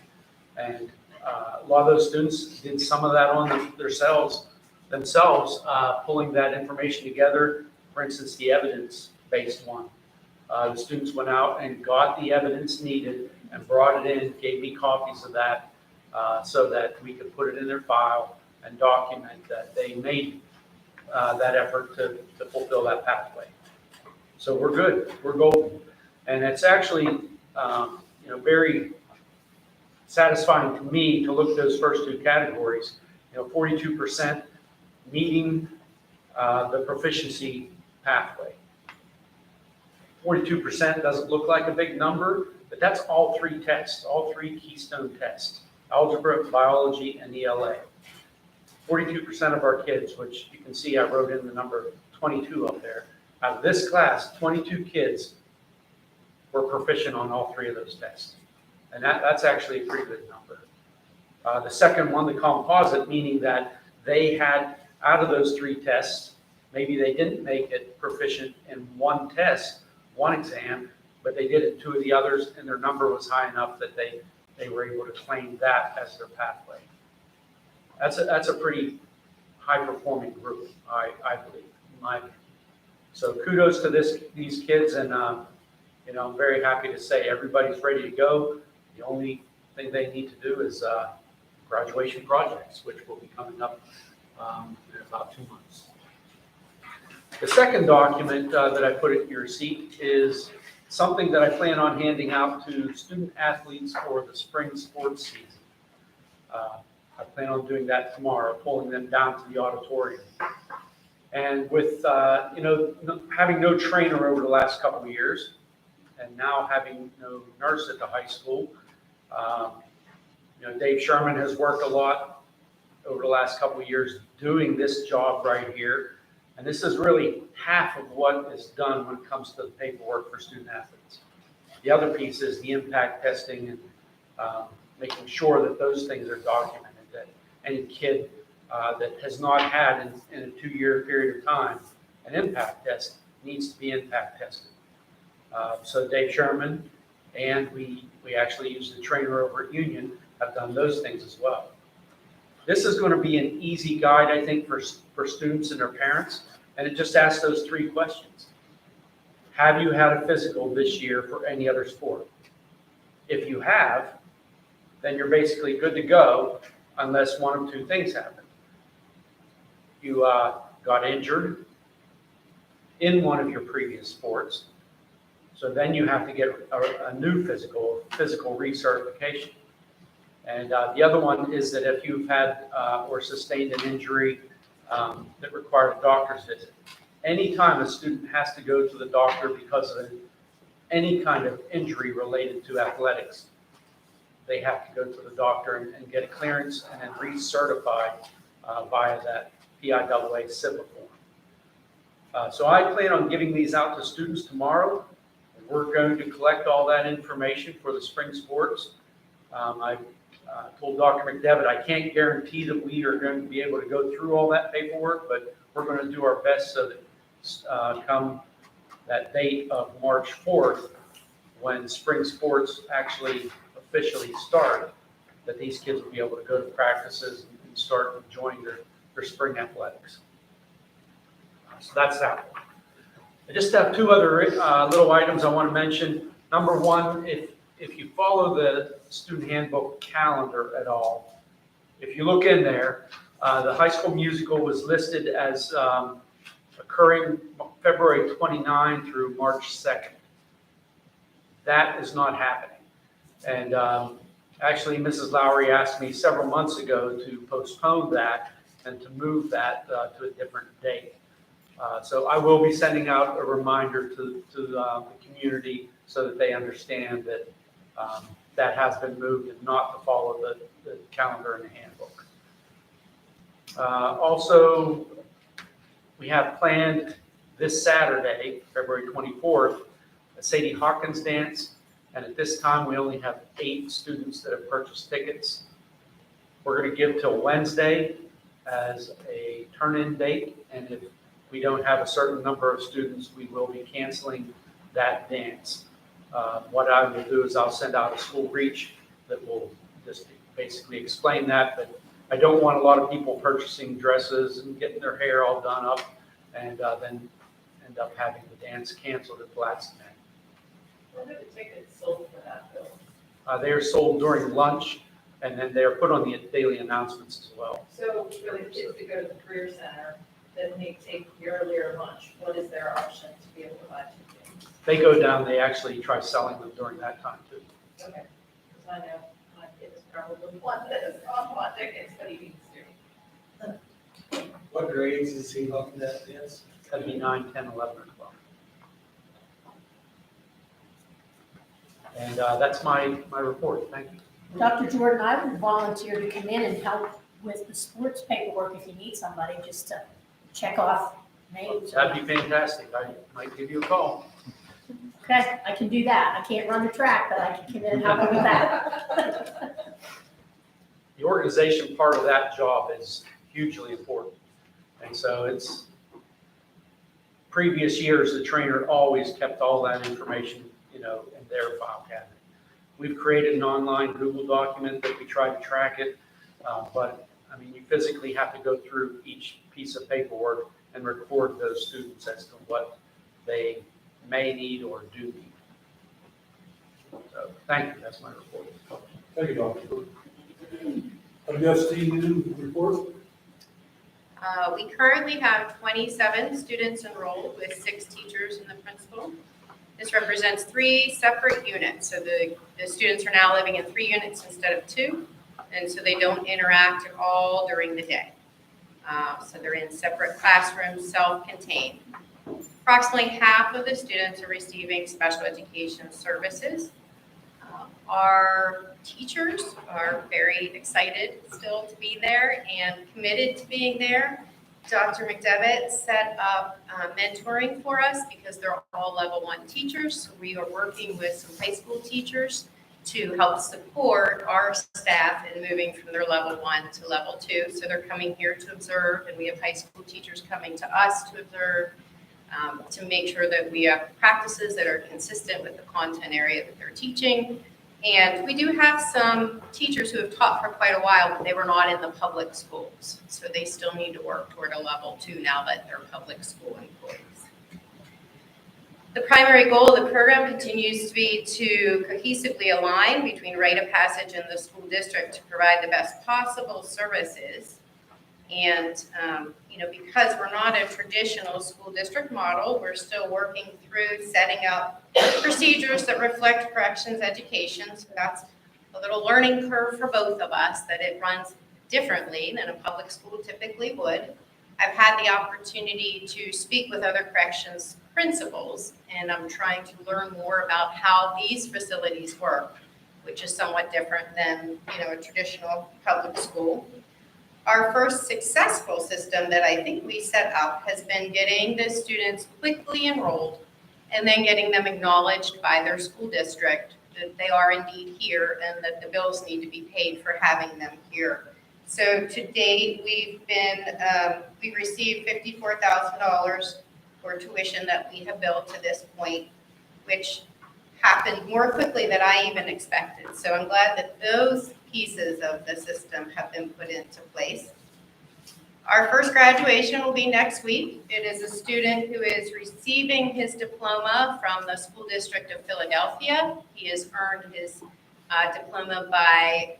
And a lot of those students did some of that on themselves, pulling that information together. For instance, the evidence-based one. The students went out and got the evidence needed and brought it in, gave me copies of that, so that we could put it in their file and document that they made that effort to fulfill that pathway. So we're good, we're golden. And it's actually, you know, very satisfying to me to look at those first 2 categories. You know, 42% meeting the proficiency pathway. 42% doesn't look like a big number, but that's all 3 tests, all 3 keystone tests: algebra, biology, and ELA. 42% of our kids, which you can see I wrote in the number 22 up there. Out of this class, 22 kids were proficient on all 3 of those tests. And that's actually a pretty good number. The second one, the composite, meaning that they had, out of those 3 tests, maybe they didn't make it proficient in 1 test, 1 exam, but they did it in 2 of the others, and their number was high enough that they were able to claim that as their pathway. That's a pretty high-performing group, I believe, in my view. So kudos to these kids, and I'm very happy to say everybody's ready to go. The only thing they need to do is graduation projects, which will be coming up in about 2 months. The second document that I put at your seat is something that I plan on handing out to student athletes for the spring sports season. I plan on doing that tomorrow, pulling them down to the auditorium. And with, having no trainer over the last couple of years, and now having no nurse at the high school, Dave Sherman has worked a lot over the last couple of years doing this job right here. And this is really half of what is done when it comes to the paperwork for student athletes. The other piece is the impact testing and making sure that those things are documented, that any kid that has not had in a 2-year period of time an impact test needs to be impact tested. So Dave Sherman and we actually use the trainer over at Union have done those things as well. This is going to be an easy guide, I think, for students and their parents, and it just asks those 3 questions. Have you had a physical this year for any other sport? If you have, then you're basically good to go unless one of 2 things happen. You got injured in one of your previous sports, so then you have to get a new physical recertification. And the other one is that if you've had or sustained an injury that required a doctor's visit, anytime a student has to go to the doctor because of any kind of injury related to athletics, they have to go to the doctor and get a clearance and then recertify via that PIAA SIPA form. So I plan on giving these out to students tomorrow. We're going to collect all that information for the spring sports. I told Dr. McDevitt I can't guarantee that we are going to be able to go through all that paperwork, but we're going to do our best so that come that date of March 4th, when spring sports actually officially start, that these kids will be able to go to practices and start enjoying their spring athletics. So that's that one. I just have 2 other little items I want to mention. Number 1, if you follow the student handbook calendar at all, if you look in there, the High School Musical was listed as occurring February 29 through March 2nd. That is not happening. And actually, Mrs. Lowry asked me several months ago to postpone that and to move that to a different date. So I will be sending out a reminder to the community so that they understand that that has been moved and not to follow the calendar in the handbook. Also, we have planned this Saturday, February 24th, a Sadie Hawkins dance. And at this time, we only have 8 students that have purchased tickets. We're going to give till Wednesday as a turn-in date. And if we don't have a certain number of students, we will be canceling that dance. What I will do is I'll send out a school reach that will just basically explain that, but I don't want a lot of people purchasing dresses and getting their hair all done up and then end up having the dance canceled at the last minute. When are the tickets sold for that, Bill? They are sold during lunch, and then they are put on the daily announcements as well. So for the kids that go to the Career Center, then they take the earlier lunch, what is their option to be able to buy tickets? They go down, they actually try selling them during that time too. Okay, because I know my kid is probably one that is on my tickets, but he needs to. What grades is he looking at this? That'd be 9, 10, 11, or 12. And that's my report. Thank you. Dr. Jordan, I would volunteer to come in and help with the sports paperwork if you need somebody, just to check off names. That'd be fantastic. I might give you a call. Okay, I can do that. I can't run the track, but I can come in and help with that. The organization part of that job is hugely important. And so it's previous years, the trainer always kept all that information, in their file cabinet. We've created an online Google document that we try to track it. But I mean, you physically have to go through each piece of paperwork and record those students as to what they may need or do need. So, thank you, that's my report. Thank you, Dr. WST new report? We currently have 27 students enrolled with 6 teachers and the principal. This represents 3 separate units. So the students are now living in 3 units instead of 2. And so they don't interact at all during the day. So they're in separate classrooms, self-contained. Approximately half of the students are receiving special education services. Our teachers are very excited still to be there and committed to being there. Dr. McDevitt set up mentoring for us because they're all level 1 teachers. So we are working with some high school teachers to help support our staff in moving from their level 1 to level 2. So they're coming here to observe, and we have high school teachers coming to us to observe, to make sure that we have practices that are consistent with the content area that they're teaching. And we do have some teachers who have taught for quite a while, but they were not in the public schools. So they still need to work toward a level 2 now that they're public school employees. The primary goal of the program continues to be to cohesively align between rite of passage and the school district to provide the best possible services. And, because we're not a traditional school district model, we're still working through setting up procedures that reflect corrections education. So that's a little learning curve for both of us, that it runs differently than a public school typically would. I've had the opportunity to speak with other corrections principals, and I'm trying to learn more about how these facilities work, which is somewhat different than, a traditional public school. Our first successful system that I think we set up has been getting the students quickly enrolled and then getting them acknowledged by their school district that they are indeed here and that the bills need to be paid for having them here. So to date, we've received $54,000 for tuition that we have billed to this point, which happened more quickly than I even expected. So I'm glad that those pieces of the system have been put into place. Our first graduation will be next week. It is a student who is receiving his diploma from the School District of Philadelphia. He has earned his diploma by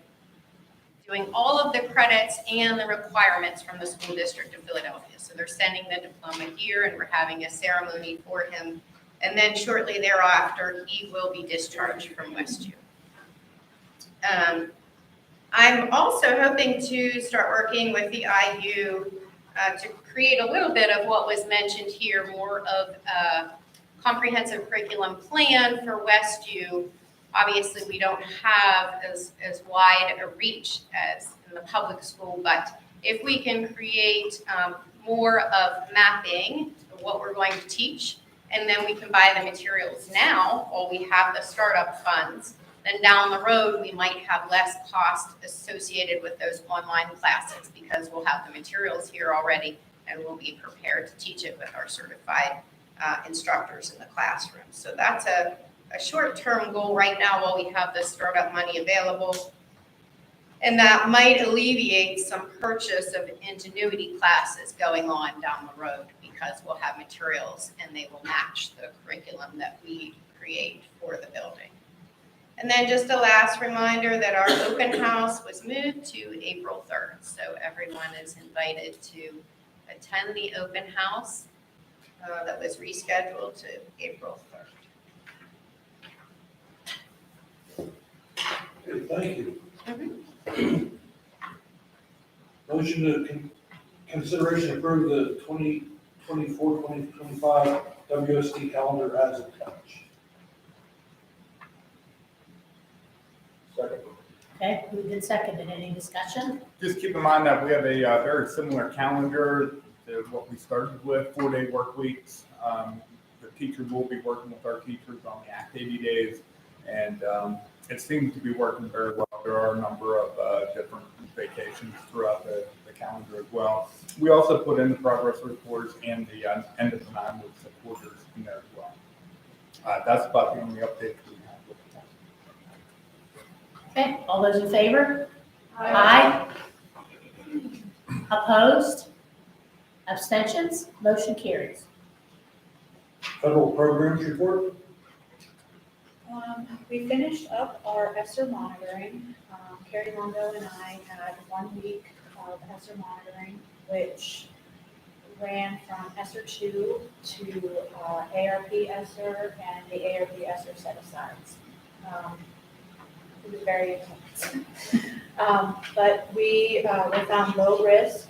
doing all of the credits and the requirements from the School District of Philadelphia. So they're sending the diploma here, and we're having a ceremony for him. And then shortly thereafter, he will be discharged from Westview. I'm also hoping to start working with the IU to create a little bit of what was mentioned here, more of a comprehensive curriculum plan for Westview. Obviously, we don't have as wide a reach as in the public school, but if we can create more of mapping of what we're going to teach, and then we can buy the materials now while we have the startup funds, then down the road, we might have less cost associated with those online classes because we'll have the materials here already and we'll be prepared to teach it with our certified instructors in the classroom. So that's a short-term goal right now while we have the startup money available. And that might alleviate some purchase of ingenuity classes going on down the road because we'll have materials and they will match the curriculum that we create for the building. And then just a last reminder that our open house was moved to April 3rd. So everyone is invited to attend the open house that was rescheduled to April 3rd. Okay, thank you. Motion to consideration to approve the 2024-2025 WSD calendar as attached. Second. Okay, moved and seconded. Any discussion? Just keep in mind that we have a very similar calendar to what we started with, 4-day work weeks. The teachers will be working with our teachers on the activity days, and it seems to be working very well. There are a number of different vacations throughout the calendar as well. We also put in the progress reports and the end of time with supporters in there as well. That's about the only update we have with the calendar. Okay, all those in favor? Aye. Opposed? Abstentions? Motion carries. Federal programs report? We finished up our ESSER monitoring. Carrie Longo and I had 1 week of ESSER monitoring, which ran from ESSER 2 to ARP ESSER and the ARP ESSER set-asides. It was very intense. But we found low risk.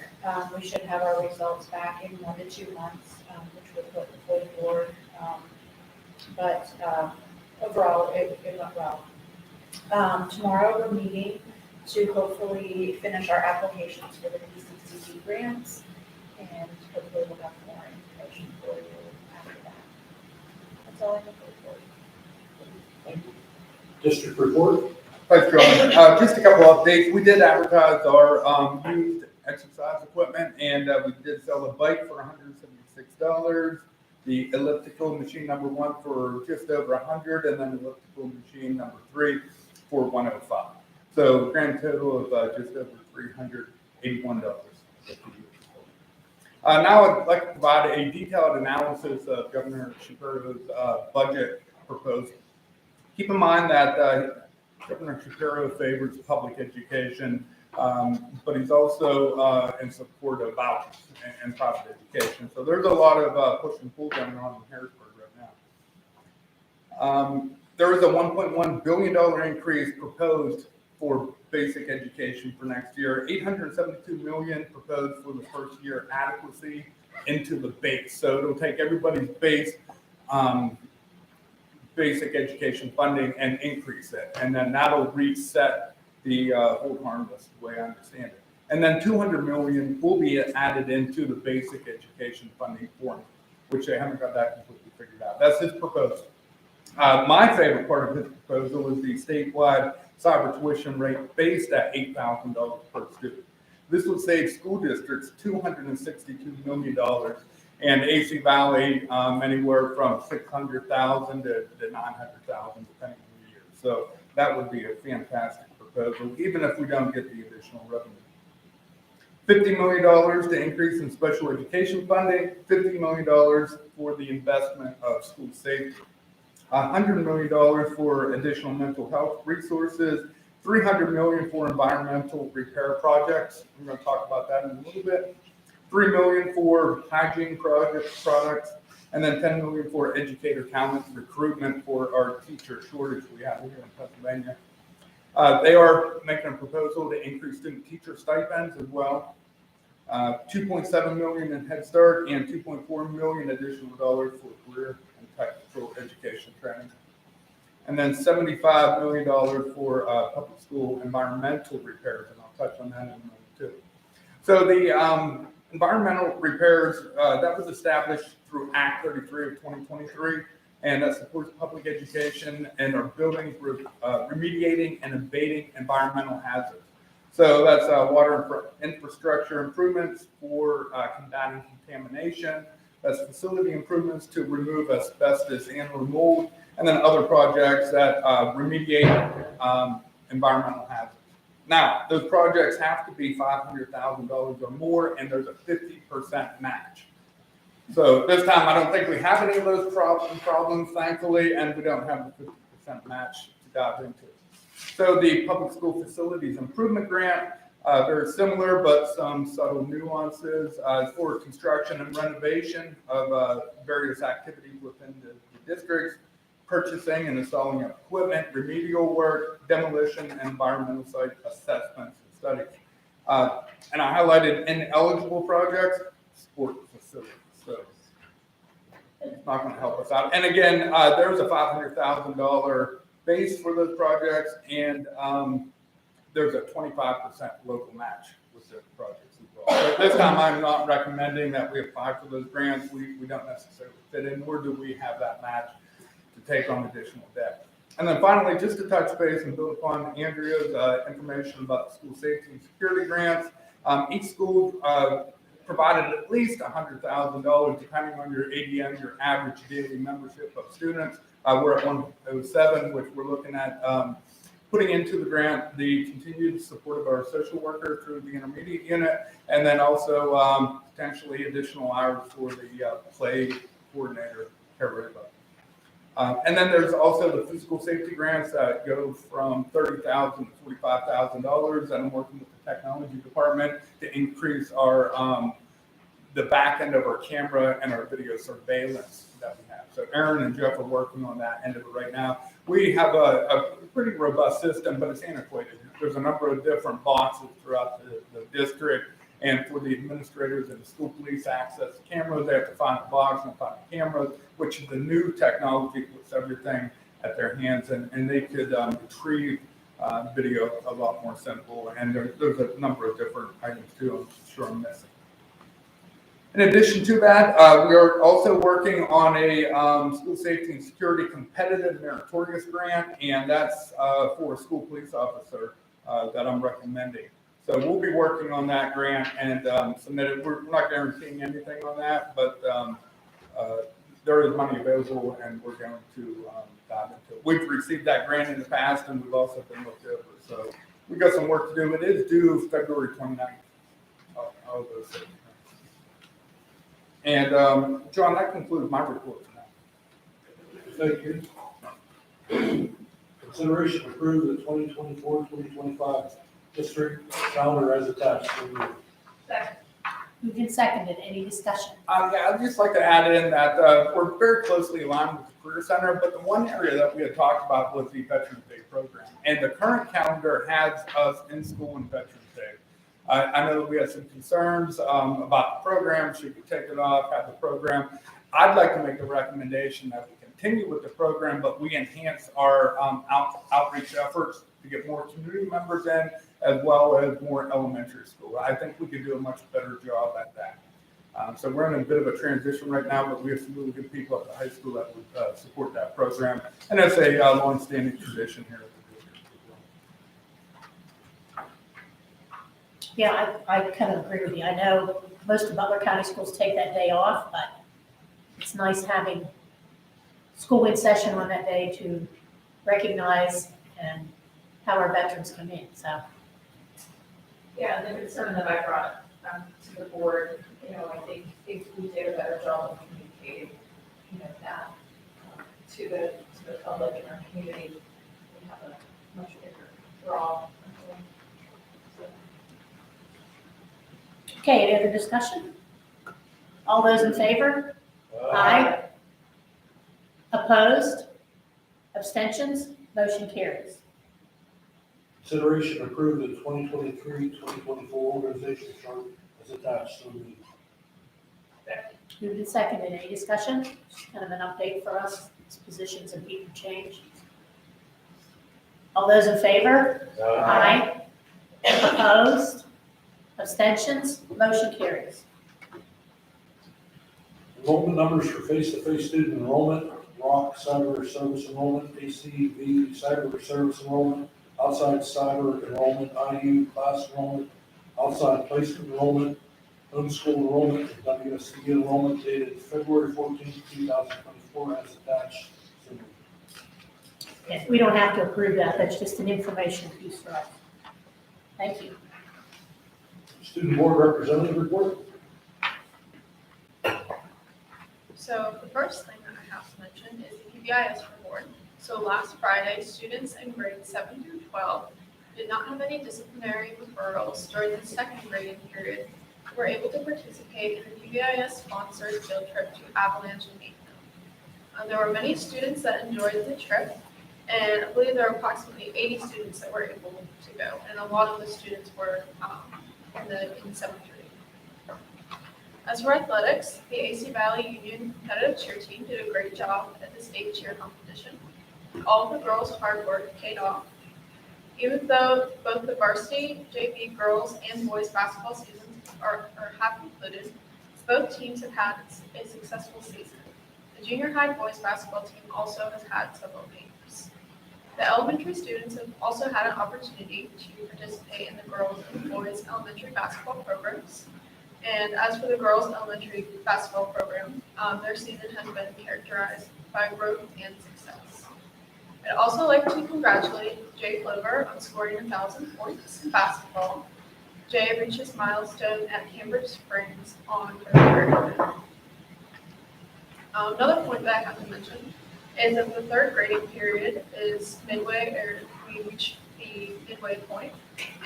We should have our results back in 1 to 2 months, which would put the full board. But overall, it went well. Tomorrow, we're meeting to hopefully finish our applications for the PCCD grants, and hopefully we'll have more information for you after that. That's all I have to report. Thank you. District report? Thanks, John. Just a couple updates. We did advertise our used exercise equipment, and we did sell a bike for $176. The elliptical machine number 1 for just over 100, and then elliptical machine number 3 for 105. So grand total of just over $381. Now I'd like to provide a detailed analysis of Governor Shapiro's budget proposal. Keep in mind that Governor Shapiro favors public education, but he's also in support of vouchers and private education. So there's a lot of push and pull going on in Harrisburg right now. There is a $1.1 billion increase proposed for basic education for next year. $872 million proposed for the first year adequacy into the base. So it'll take everybody's basic education funding and increase it. And then that'll reset the hold harmless, the way I understand it. And then $200 million will be added into the basic education funding formula, which they haven't got that completely figured out. That's his proposal. My favorite part of his proposal is the statewide cyber tuition rate based at $8,000 per student. This would save school districts $262 million, and AC Valley anywhere from $600,000 to $900,000 depending on the year. So that would be a fantastic proposal, even if we don't get the additional revenue. $50 million to increase in special education funding, $50 million for the investment of school safety, $100 million for additional mental health resources, $300 million for environmental repair projects. I'm going to talk about that in a little bit. $3 million for hygiene products, and then $10 million for educator talent recruitment for our teacher shortage we have here in Pennsylvania. They are making a proposal to increase student teacher stipends as well. $2.7 million in Head Start and $2.4 million additional dollars for career and technical education training. And then $75 million for public school environmental repairs, and I'll touch on that in a moment too. So the environmental repairs, that was established through Act 33 of 2023, and that supports public education and our buildings remediating and abating environmental hazards. So that's water infrastructure improvements for combating contamination. That's facility improvements to remove asbestos and or mold, and then other projects that remediate environmental hazards. Now, those projects have to be $500,000 or more, and there's a 50% match. So this time, I don't think we have any of those problems, thankfully, and we don't have the 50% match to dive into. So the public school facilities improvement grant, very similar, but some subtle nuances for construction and renovation of various activities within the districts, purchasing and installing of equipment, remedial work, demolition, and environmental site assessments and studies. And I highlighted ineligible projects, sport facilities. So it's not going to help us out. And again, there's a $500,000 base for those projects, and there's a 25% local match with those projects as well. So this time, I'm not recommending that we apply for those grants. We don't necessarily fit in, nor do we have that match to take on additional debt. And then finally, just to touch base and build upon Andrea's information about the school safety and security grants, each school provided at least $100,000, depending on your ADM, your average daily membership of students. We're at 107, which we're looking at putting into the grant the continued support of our social worker through the intermediate unit, and then also potentially additional hours for the play coordinator, Carrie. And then there's also the physical safety grants that go from $30,000 to $45,000. And I'm working with the technology department to increase our the back end of our camera and our video surveillance that we have. So Aaron and Jeff are working on that end of it right now. We have a pretty robust system, but it's antiquated. There's a number of different boxes throughout the district. And for the administrators and the school police access cameras, they have to find the box and find the cameras, which is the new technology puts everything at their hands, and they could retrieve video a lot more simple. And there's a number of different items too, I'm sure I'm missing. In addition to that, we are also working on a school safety and security competitive meritorious grant, and that's for a school police officer that I'm recommending. So we'll be working on that grant and submit it. We're not guaranteeing anything on that, but there is money available, and we're going to dive into it. We've received that grant in the past, and we've also been looked over. So we got some work to do. It is due February 29th. Of those things. And John, that concludes my report for now. Thank you. Consideration to approve the 2024-2025 district calendar as attached. Second. Moved and seconded. Any discussion? Yeah, I'd just like to add in that we're very closely aligned with the Career Center, but the one area that we had talked about was the Veterans Day program. And the current calendar has us in school on Veterans Day. I know that we had some concerns about the program. Should we take it off, have the program? I'd like to make a recommendation that we continue with the program, but we enhance our outreach efforts to get more community members in, as well as more elementary school. I think we could do a much better job at that. So we're in a bit of a transition right now, but we have some really good people at the high school that would support that program. And that's a long-standing tradition here. Yeah, I kind of agree with you. I know most of Butler County schools take that day off, but it's nice having school in session on that day to recognize and how our veterans come in, so. Yeah, and the concern that I brought to the board, I think if we did a better job of communicating, that to the public in our community, we have a much bigger draw. Okay, any other discussion? All those in favor? Aye. Opposed? Abstentions? Motion carries. Consideration to approve the 2023-2024 organizational chart as attached. So moved. Moved and seconded. Any discussion? Just kind of an update for us. These positions and people change. All those in favor? Aye. Opposed? Abstentions? Motion carries. Enrollment numbers for face-to-face student enrollment, ROC cyber service enrollment, ACV cyber service enrollment, outside cyber enrollment, IU class enrollment, outside placement enrollment, homeschool enrollment, and WSC enrollment dated February 14, 2024 as attached. So moved. Yes, we don't have to approve that. That's just an information piece for us. Thank you. Student board representative report. So the first thing that I have to mention is the PBIS report. So last Friday, students in grades 7 through 12 did not have any disciplinary referrals during the second grading period. Were able to participate in the PBIS-sponsored field trip to Avalanche and Nathan. There were many students that enjoyed the trip, and I believe there were approximately 80 students that were able to go, and a lot of the students were in 7th grade. As for athletics, the AC Valley Union competitive cheer team did a great job at the state cheer competition. All of the girls' hard work paid off. Even though both the varsity, JV girls, and boys basketball seasons have concluded, both teams have had a successful season. The junior high boys basketball team also has had several games. The elementary students have also had an opportunity to participate in the girls and boys elementary basketball programs. And as for the girls' elementary basketball program, their season has been characterized by growth and success. I'd also like to congratulate Jay Clover on scoring 1,000 points in basketball. Jay reached his milestone at Cambridge Springs on February 5th. Another point that I have to mention is that the third grading period is midway, or we reach the midway point.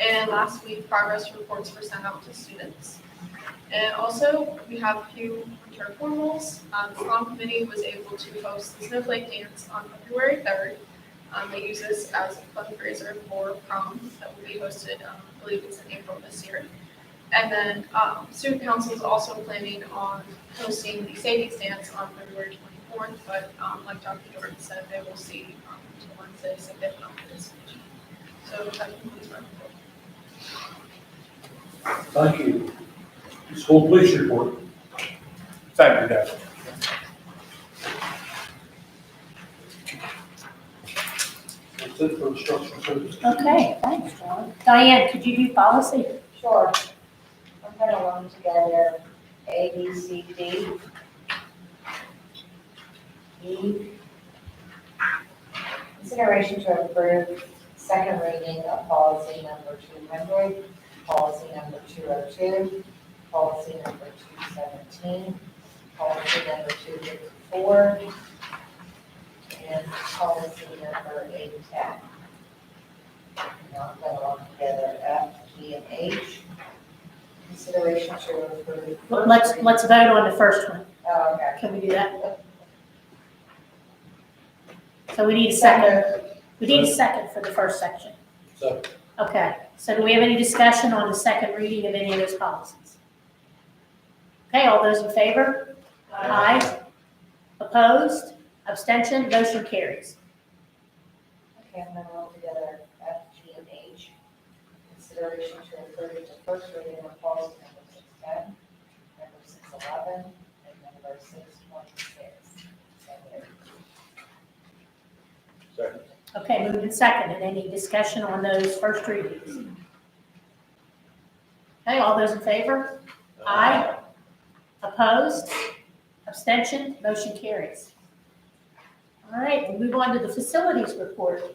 And last week, progress reports were sent out to students. And also, we have a few winter formals. The prom committee was able to host the snowflake dance on February 3rd. They use this as a fundraiser for prom that will be hosted, I believe it's in April this year. And then student council is also planning on hosting the savings dance on February 24th, but like Dr. Jordan said, they will see until Wednesday, so they have not participation. So that concludes my report. Thank you. School police report. Thank you, Dad. That's it for instructional services. Okay, thanks, John. Diane, could you do policy? Sure. I'm gonna run together A, B, C, D, E. Consideration to approve second reading of policy number 200, policy number 202, policy number 217, policy number 254, and policy number 810. Now I'm gonna run together F, G, and H. Consideration to approve. Let's vote on the first one. Oh, okay. Can we do that? So we need a second. We need a second for the first section. So, Okay, so do we have any discussion on the second reading of any of those policies? Okay, all those in favor? Aye. Opposed? Abstention? Motion carries. Okay, I'm gonna roll together F, G, and H. Consideration to approve the first reading of policy number 610, number 611, and number 626. So moved. Second. Okay, moved and seconded. Any discussion on those first readings? Okay, all those in favor? Aye. Opposed? Abstention? Motion carries. All right, we'll move on to the facilities report.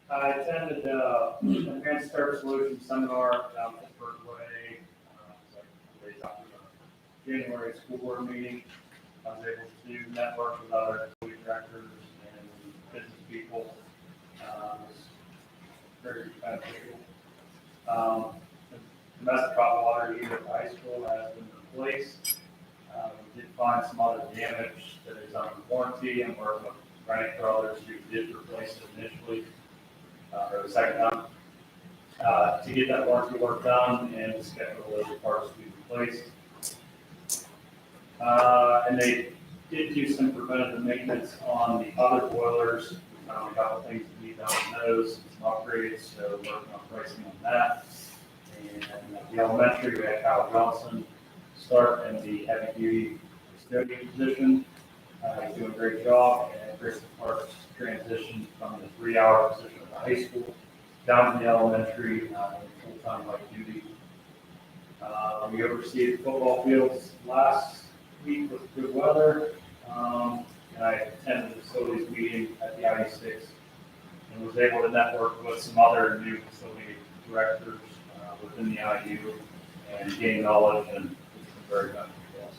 I attended Advanced Service Solutions Seminar down at Pittsburgh Way, like January school board meeting. I was able to network with other employee directors and business people. It was very beneficial. The domestic hot water heater at the high school has been replaced. We did find some other damage that is under warranty, and we're running for others who did replace it initially, or the second time, to get that warranty work done and to schedule those parts to be replaced. And they did do some preventative maintenance on the other boilers. We found a couple things that need done on those, some upgrades, so working on pricing on that. And at the elementary, we had Kyle Johnson start in the heavy duty custodian position. He's doing a great job, and Chris Parks transitioned from the 3-hour position at the high school down to the elementary, full-time light duty. We overseed the football fields last week with good weather, and I attended the facilities meeting at the IE6 and was able to network with some other new facility directors within the IU and gain knowledge, and it's been very beneficial.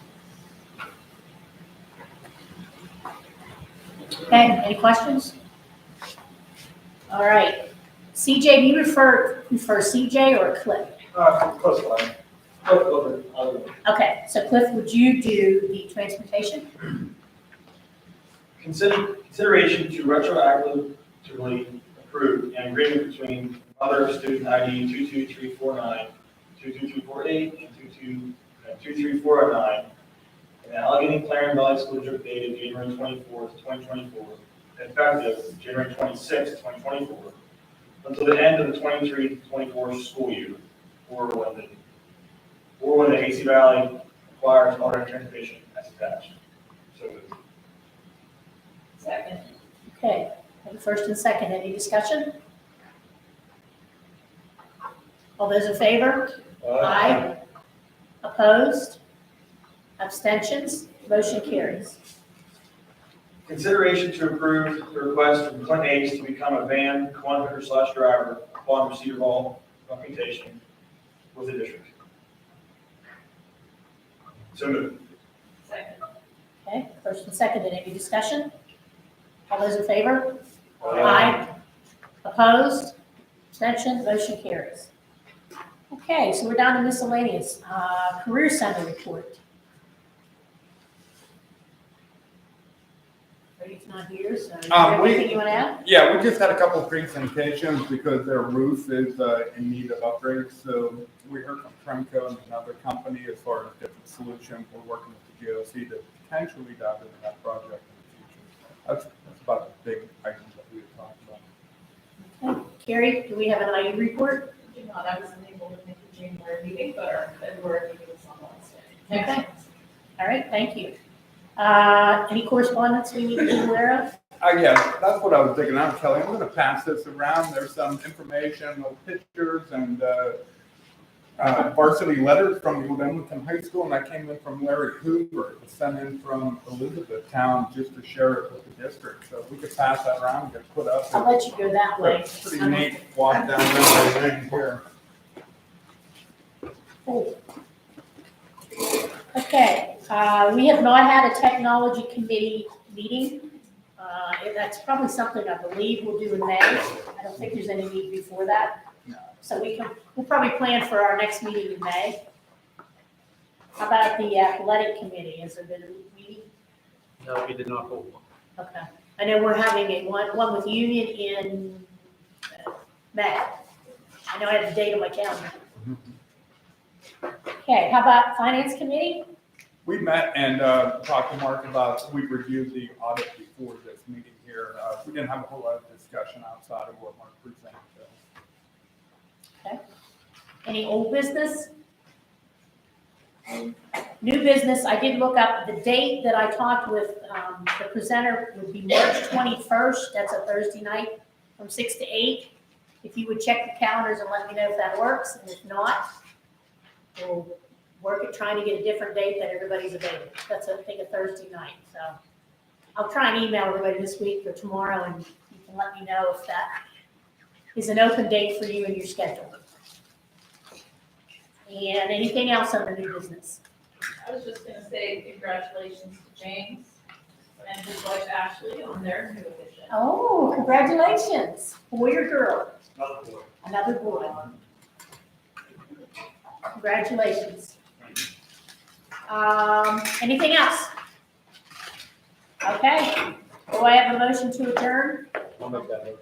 Okay, any questions? All right. CJ, do you prefer CJ or Cliff? Close one. Okay, so Cliff, would you do the transportation? Consideration to retroactively approve an agreement between other student ID 22349, 22348, and 22409, and Allegheny Clarion Valley School District dated January 24th, 2024, effective January 26th, 2024, until the end of the 23-24 school year, or when the AC Valley acquires modern transportation as attached. So moved. Second. Okay, have a first and second. Any discussion? All those in favor? Aye. Opposed? Abstentions? Motion carries. Consideration to approve the request from Clinton Ace to become a van conductor/driver upon receipt of all documentation with the district. So moved. Second. Okay, first and seconded, any discussion? All those in favor? Aye. Opposed? Abstention? Motion carries. Okay, so we're down to miscellaneous. Career Center report. Brady's not here, so is there anything you want to add? Yeah, we just had a couple of presentations because their roof is in need of upgrades. So we heard from Tremco and another company as far as different solutions. We're working with the GOC to potentially dive into that project in the future. That's about the big items that we had talked about. Okay, Carrie, do we have an IU report? Do not, I wasn't able to make the January meeting, but our February meeting is on Wednesday. Okay. All right, thank you. Any correspondence we need to be aware of? Yeah, that's what I was digging out, Kelly. I'm going to pass this around. There's some information, pictures, and varsity letters from Wilmington High School, and that came in from Larry Hoover. It was sent in from Elizabethtown just to share it with the district. So we could pass that around and get put up. I'll let you go that way. Pretty neat walk down memory lane here. Cool. Okay, we have not had a technology committee meeting. And that's probably something I believe we'll do in May. I don't think there's any need before that. So we'll probably plan for our next meeting in May. How about the athletic committee? Has there been a meeting? No, we did not hold one. Okay. I know we're having one with Union in May. I know I have the date on my calendar. Okay, how about finance committee? We met and talked to Mark about, we reviewed the audit before this meeting here. We didn't have a whole lot of discussion outside of what Mark presented. Okay. Any old business? New business, I did look up the date that I talked with the presenter would be March 21st. That's a Thursday night from 6 to 8. If you would check the calendars and let me know if that works, and if not, we'll work at trying to get a different date that everybody's available. That's, I think, a Thursday night. So I'll try and email everybody this week or tomorrow, and you can let me know if that is an open date for you in your schedule. And anything else under new business? I was just gonna say congratulations to James and his wife Ashley on their new addition. Oh, congratulations. Boy or girl? Another boy. Another boy. Congratulations. Anything else? Okay. Do I have a motion to adjourn? I'll make that motion.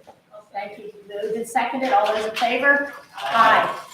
Thank you. Moved and seconded. All those in favor? Aye.